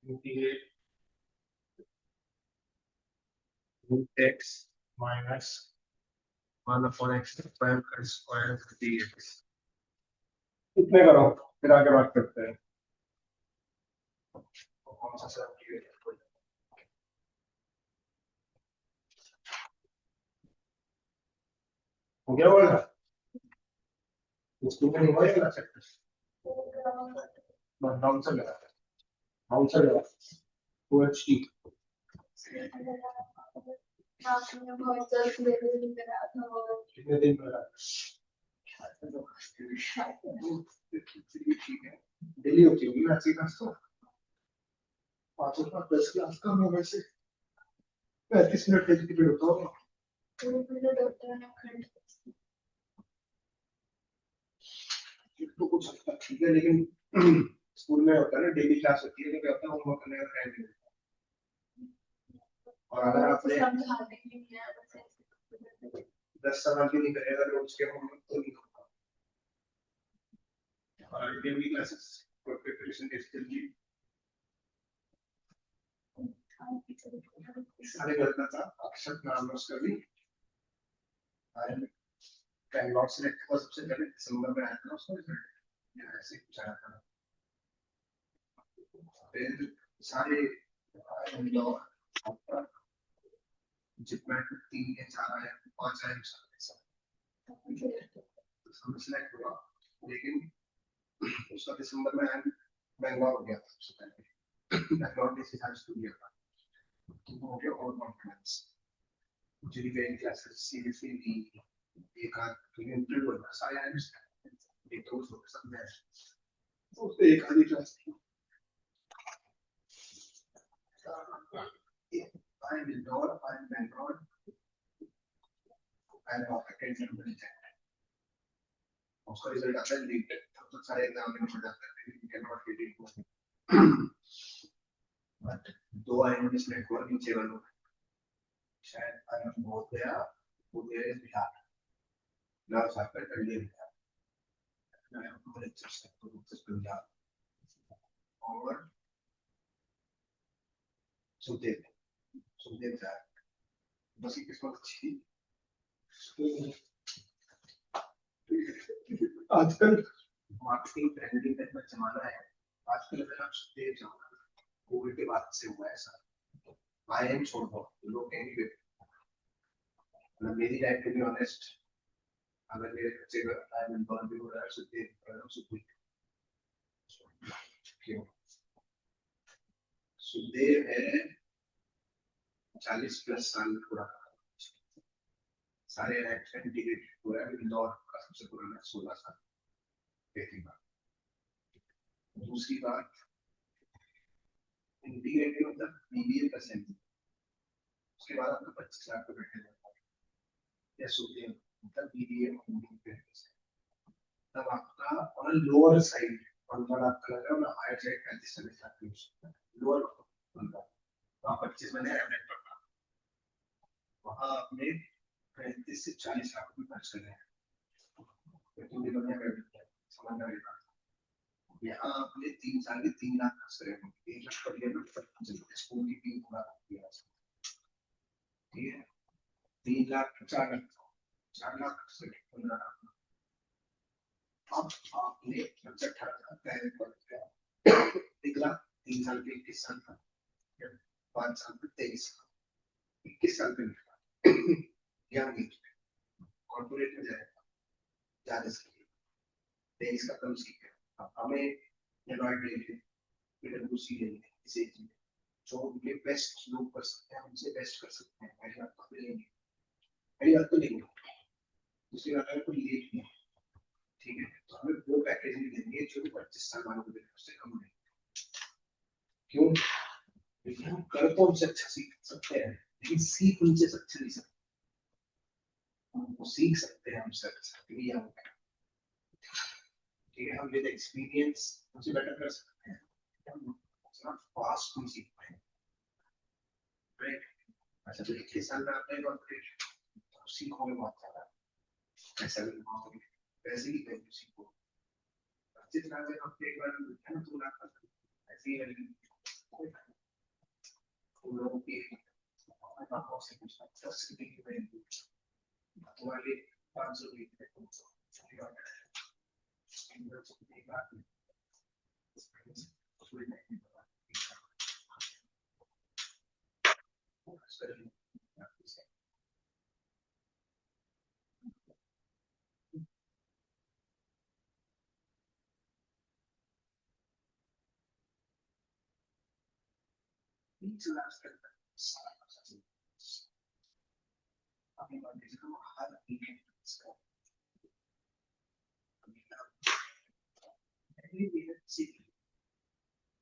Integrate root x minus 1 upon x square का square dx। इतने करो फिर आगे बात करते हैं। कौन सा सर हो गया बोला उसको नहीं हुआ ये चैप्टर बस डाउन से लगा फुल एचडी आपने बहुत जल्द लेवल करा था कितने दिन में लगा ठीक है डेली होती होगी ना क्लास तो 5 का 10 क्लास का मैं वैसे 35 मिनट का पीरियड होता होगा। डॉक्टर ने खंड तो कुछ ठीक है लेकिन स्कूल में होता है ना डेली क्लास होती है तो क्या होता है होमवर्क करने का टाइम नहीं होता। और अगर आपने समझाने के लिए 10 सवाल भी नहीं करेगा रोज के होमवर्क तो नहीं होगा। और daily classes for preparation test के लिए सारे करना था अक्षर नाम उसका भी बैंगलोर सेलेक्ट हुआ सबसे पहले दिसंबर में आया था उसका रिजल्ट ऐसे कुछ आया था। फिर सारे जितना 3 या 4 आया 5 आया सब सिलेक्ट हुआ लेकिन उसका दिसंबर में आया बैंगलोर हो गया था सबसे पहले बैंगलोर में से सारे स्कूल गया था तो हो गया और कॉन्फिडेंस जिन वेरी क्लासेस सीरियसली ली एक आध इंटरव्यू हुआ सारे आए एक तो उसको सब में उससे एक आधी क्लास थी I will not find Bangalore and affected somebody उसका रिजल्ट आता है लीक तब तक सारे एग्जाम में पड़ जाते हैं you cannot get it but 2 आए हैं जिसमें कोई नीचे वालों शायद आया बहुत गया वो दे बिहार ना साकर कर लिया बिहार ना हमको लेक्चर से तो बिहार और सुखदेव था बस किस्मत अच्छी आजकल मार्केटिंग ब्रांडिंग का जमाना है। आजकल अगर आप सुखदेव जाओ कोविड के बाद से हुआ है ऐसा आई एम छोड़ दो लोग कहेंगे मेरी लाइफ टू बी ऑनेस्ट अगर मेरे बच्चे का आई एम बर्न भी हो रहा है सुखदेव क्यों सुखदेव है 40+ साल पुराना सारे एक्ट इंटीग्रेटेड हुआ है इंदौर का सबसे पुराना 16 साल पहली बात। दूसरी बात इंटीग्रेटेड मतलब बीबीए का सेंस उसके बाद आपका 25 लाख पे बैठे जाता है या सुखदेव मतलब बीबीए तब आपका ऑन लोअर साइड और मतलब आपका लगा ना हायर साइड 35 लाख लोअर वहाँ 25 में एवरेज पड़ता वहाँ आपने 35 से 40 लाख रुपए खर्च कर रहे हैं समझ में आएगा। यहाँ आपने 3 साल के 3 लाख खर्च करे 1 लाख कर लिया स्कूल की 3 लाख ठीक है 3 लाख 4 लाख खर्च करे 15 लाख अब आपने 18 निकला 3 साल के 21 साल का 5 साल पे 23 21 साल पे निकला कॉर्पोरेट में जाएगा जाने से 23 का कम सीखे अब हमें एंड्रॉइड लेंगे PwC लेंगे इसे जो ये बेस्ट लोग कर सकते हैं उनसे बेस्ट कर सकते हैं पहली बात तो लेंगे पहली बात तो लेंगे दूसरी बात अगर कोई लेट नहीं ठीक है तो हमें वो पैकेज भी देंगे जो 25 साल वालों को देंगे उससे कम नहीं क्यों क्योंकि हम कर तो उनसे अच्छा सीख सकते हैं लेकिन सीख उनसे अच्छा नहीं सकते वो सीख सकते हैं हमसे अच्छा ठीक है हम विद एक्सपीरियंस उनसे बेटर कर सकते हैं हम फास्ट नहीं सीख पाएंगे राइट अच्छा तो 21 साल में आपने कॉर्पोरेट सीखोगे बहुत ज्यादा ऐसा भी बहुत वैसे ही कहीं सीखो जितना से आप एक बार है ना तो ना ऐसे ही रहेगी उन लोगों की आपको से कुछ दस की में तुम्हारे 500 की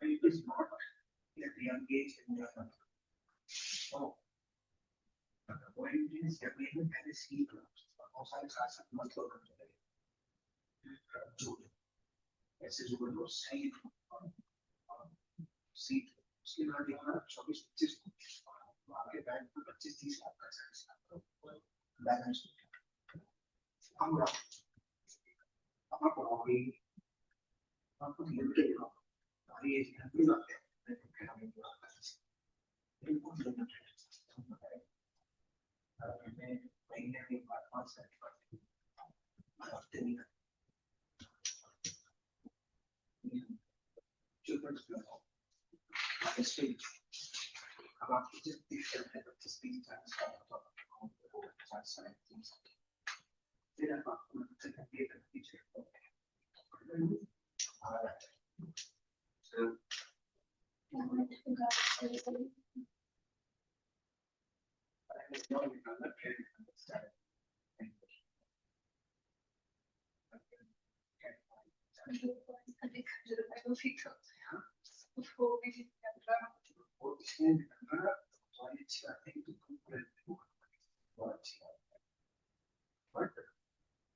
It is not that we are engaged in the so the point is that we have a ski clubs और सारे साथ मतलब करते हैं जो ऐसे जो लोग सही सीट उसके बाद यहाँ 24-25 आपके बैंक में 25-30 लाख का सर्विस बैलेंस हम आपको होगी आपको लिमिटेड हो हमारी एज भी आते हैं हमें बिल्कुल लिमिटेड महीने के बाद 5 साल हफ्ते नहीं जो अब आप जिस करते हैं 25-30 साल फिर आप आपको पे करती है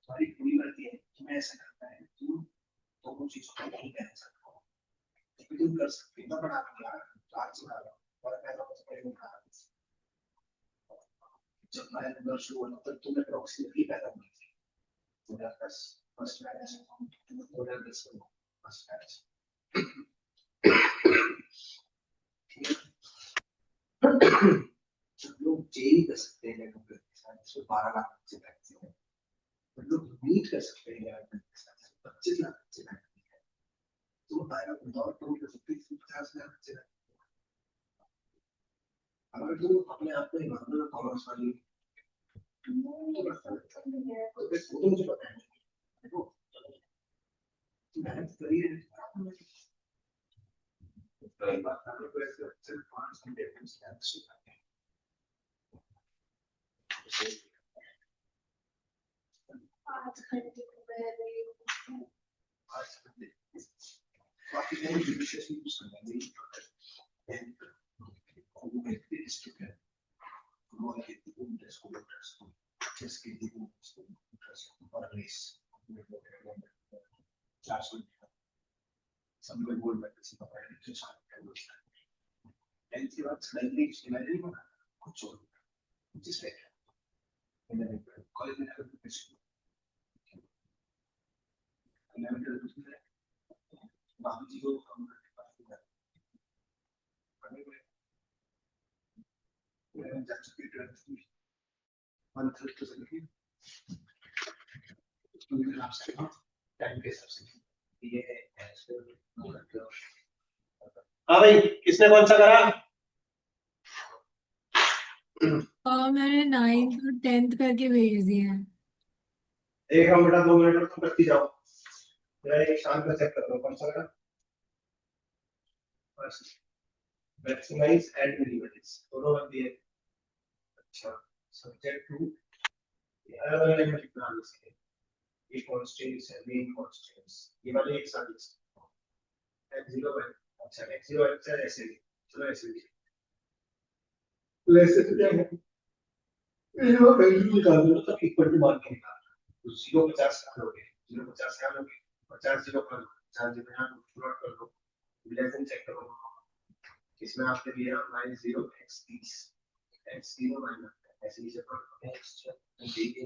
सारी पूरी करती है कि मैं ऐसा करता है तुम तो वो चीज को नहीं कर सकता तुम कर सकते हो बड़ा यार आज बड़ा और पहला पहले बड़ा जब मैं नंबर शुरू हुआ तब तुम्हें अप्रोक्सीमेटली पैदा हुई थी 2010 फर्स्ट मैरिज 2010 फर्स्ट मैरिज लोग जेई कर सकते हैं कंप्यूटर के साथ, इसमें 12 लाख बच्चे बैठते हैं, लोग नीट कर सकते हैं यार के साथ 25 लाख बच्चे बैठते हैं, तो बताया बताओ तुम कर सकते हो 50 लाख बच्चे बैठते हैं। अगर तुम अपने आप को ईमानदार और कॉमर्स वाली तो फिर वो तो मुझे पता है देखो मेहनत करिए कई बार आपको ऐसे सिर्फ 5 घंटे डिफरेंस है आज घंटे को मैं आज घंटे बाकी कहीं डिविशन यूज करना नहीं पड़ता है वो व्यक्ति डिस्ट्रिक्ट है वो है कि उनके स्कूल जिसके लिए स्कूल और रेस क्लास में सब लोग गोल्ड मेडल से पकड़ के साथ कर ऐसी बात स्लाइडली इसमें नहीं बना कुछ और जिससे कॉलेज में कुछ बाकी चीजों को हम टाइम के हिसाब से ये हाँ भाई, किसने कौन सा करा? मैंने 9th और 10th करके भेज दिए हैं। एक हम बेटा 2 मिनट तुम करती जाओ, मैं एक शाम का चेक कर रहा हूँ कौन सा करा मैक्सिमाइज एंड मिनिमाइज दोनों बन दिए। अच्छा सब्जेक्ट टू अलग अलग में लिखना है इसके, ये कांस्टेंट्स है मेन कांस्टेंट्स, ये वाले एक साथ x0 है। अच्छा x0 अच्छा ऐसे भी चलो ऐसे भी लेसे तो क्या है ये वो वैल्यू निकाल दो तो इक्वल टू मान के निकाल तो 0 50 करोगे 0 50 क्या लोगे 50 0 कर 50 0 यहाँ प्लॉट कर दो रिलेशन चेक करो इसमें आपके लिए -0 x 30 x0 माइनस ऐसे ही चेक करो x देखिए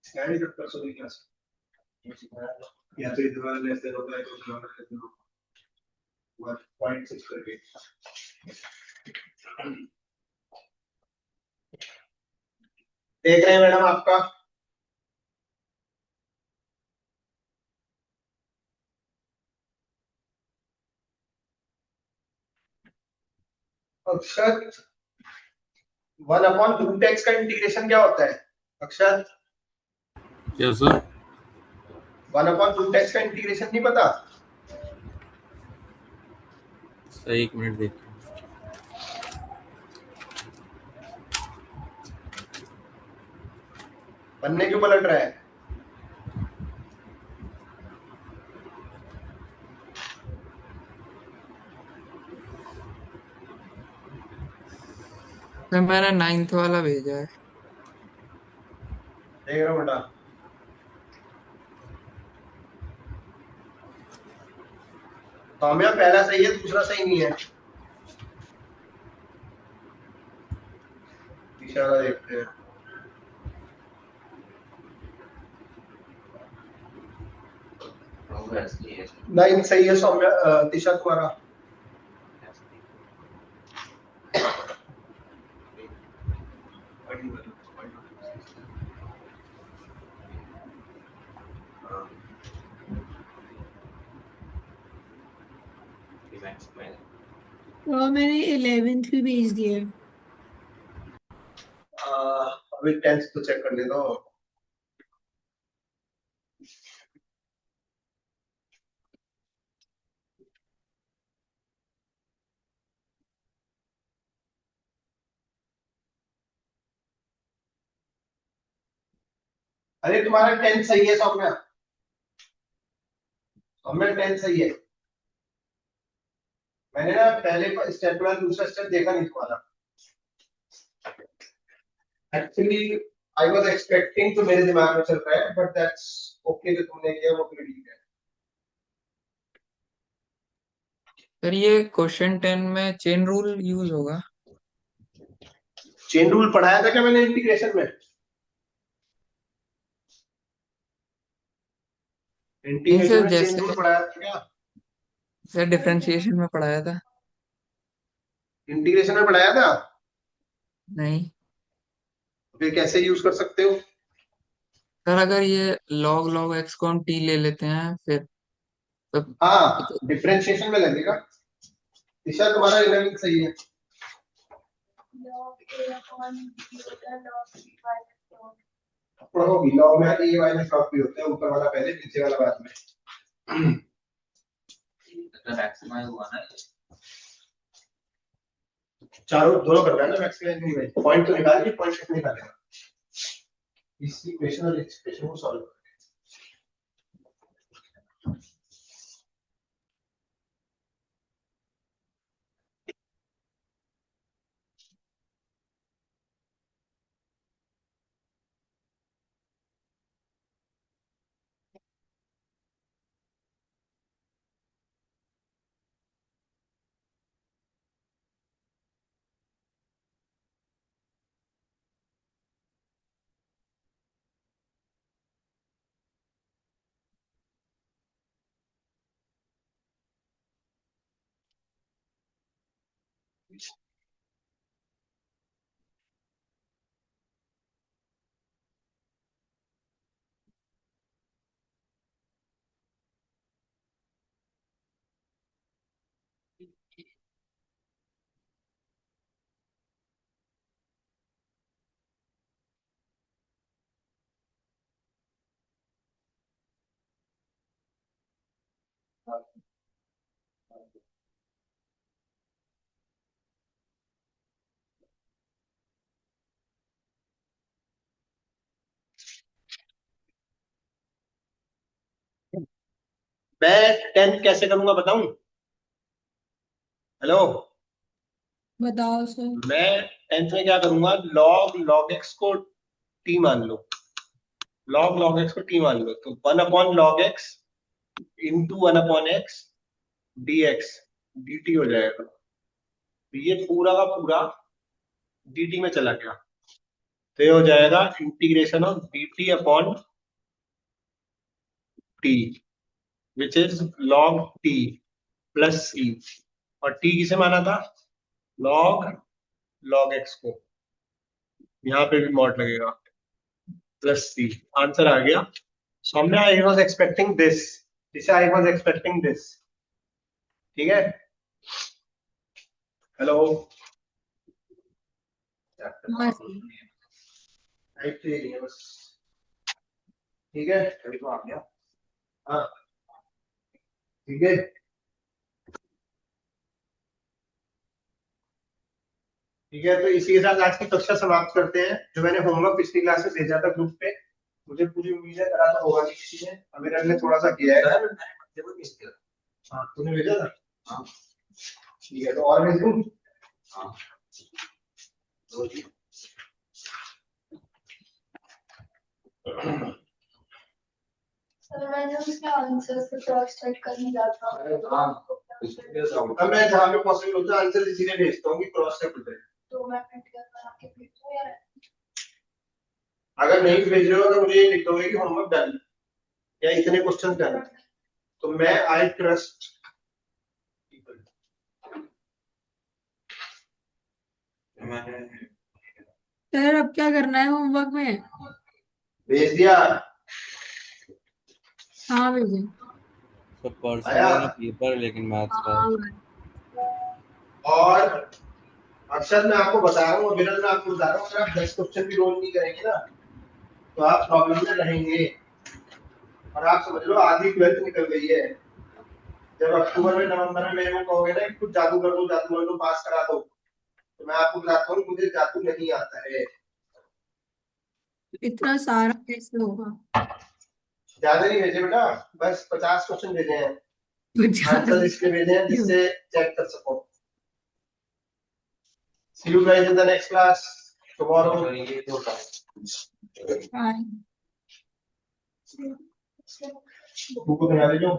स्कैन कर सो क्लास या तो इधर वाले ऐसे होता है तो इधर वाले ऐसे होगा 1.6 करके देख रहे हैं मैडम आपका अक्षर 1/√x का इंटीग्रेशन क्या होता है अक्षर? क्या सर? 1/√x का इंटीग्रेशन नहीं पता? सही, 1 मिनट देखिए। बनने क्यों पलट रहा है? तो मैंने 9th वाला भेजा है। देख रहा हूँ बेटा सौम्या पहला सही है दूसरा सही नहीं है इशारा देखते हैं 9 सही है सौम्या दिशा तुम्हारा और मैंने 11th भी भेज दिया है। अभी 10th तो चेक करने दो अरे तुम्हारा 10th सही है सौम्या सौम्या 10th सही है मैंने ना पहले स्टेप में दूसरा स्टेप देखा नहीं तुम्हारा एक्चुअली आई वाज एक्सपेक्टिंग तो मेरे दिमाग में चल रहा है बट दैट्स ओके जो तुमने किया वो भी ठीक है। सर ये क्वेश्चन 10 में चेन रूल यूज होगा? चेन रूल पढ़ाया था क्या मैंने इंटीग्रेशन में? इंटीग्रेशन में चेन जैसे रूल पढ़ाया था क्या? सर डिफरेंशिएशन में पढ़ाया था। इंटीग्रेशन में पढ़ाया था? नहीं फिर कैसे यूज कर सकते हो? सर, अगर ये log log x को हम t ले लेते हैं फिर तो, हाँ, डिफरेंशिएशन में लगेगा। दिशा तुम्हारा इलेवंथ सही है। log a upon b होता है log b minus log पढ़ो भी, लॉग में ए माइनस लॉग भी होता है, ऊपर वाला पहले नीचे वाला बाद में। मैक्सिमाइज हुआ ना। चारों दोनों करना है ना मैक्सिमाइज में। पॉइंट तो निकाल के पॉइंट कितने निकालेगा इस इक्वेशन और इस इक्वेशन को सॉल्व करके। मैं 10 कैसे करूंगा बताऊं? हेलो, बताओ सर। मैं 10th में क्या करूंगा, log log x को t मान लो। log log x को t मान लो तो 1 upon log x into 1 upon x dx dt हो जाएगा। तो ये पूरा का पूरा dt में चला गया, तो ये हो जाएगा integration of dt upon t which is log t plus c। और t किसे माना था? log log x को। यहाँ पे भी मॉड लगेगा प्लस c। आंसर आ गया। सो हमने आई वॉज एक्सपेक्टिंग दिस, जिसे आई वॉज एक्सपेक्टिंग दिस। ठीक है, हेलो। हाँ सर। ठीक है, अभी तो आ गया। हाँ ठीक है, ठीक है। तो इसी के साथ आज की कक्षा समाप्त करते हैं। जो मैंने होमवर्क पिछली क्लास में भेजा था ग्रुप पे, मुझे पूरी उम्मीद है करा तो होगा नहीं किसी ने। अमीर ने थोड़ा सा किया है। हाँ, तूने भेजा था? हाँ ठीक है, तो और भेज दूं? हाँ सर मैंने उसके आंसर से क्रॉस चेक करने जाता हूँ अब मैं जहाँ पे पॉसिबल होता है आंसर इसीलिए भेजता हूँ कि क्रॉस चेक हो जाए। तो मैं प्रिंट करवा के भेजूँ या अगर नहीं भेज रहे हो तो मुझे ये लिख दोगे कि होमवर्क डन या इतने क्वेश्चन डन, तो मैं आई ट्रस्ट। सर अब क्या करना है होमवर्क में? भेज दिया। हाँ भेजे। सब परसों आया? मेरा पेपर है लेकिन मैथ्स का। और अक्षर मैं आपको बता रहा हूँ, विरल मैं आपको बता रहा हूँ, अगर आप 10 क्वेश्चन भी रोज नहीं करेंगे ना तो आप प्रॉब्लम में रहेंगे। और आप समझ लो आधी 12th निकल गई है। जब अक्टूबर में नवंबर में मेरे को कहोगे ना कुछ जादू कर दो पास करा दो, तो मैं आपको बताता हूँ मुझे जादू नहीं आता है। इतना सारा कैसे होगा? ज्यादा नहीं भेजे बेटा, बस 50 क्वेश्चन भेजे हैं। 50 आंसर इसलिए भेजे हैं जिससे चेक कर सको। See you guys in the next class tomorrow. Bye. Book को बना ले लो।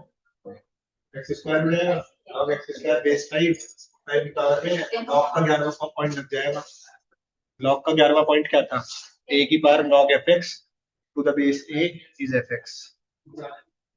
x स्क्वायर हो जाएगा, log x स्क्वायर बेस 5 5 निकाल रहे हैं। log का 11वां पॉइंट लग जाएगा। log का 11वां पॉइंट क्या था? a की power log fx to the base a is fx।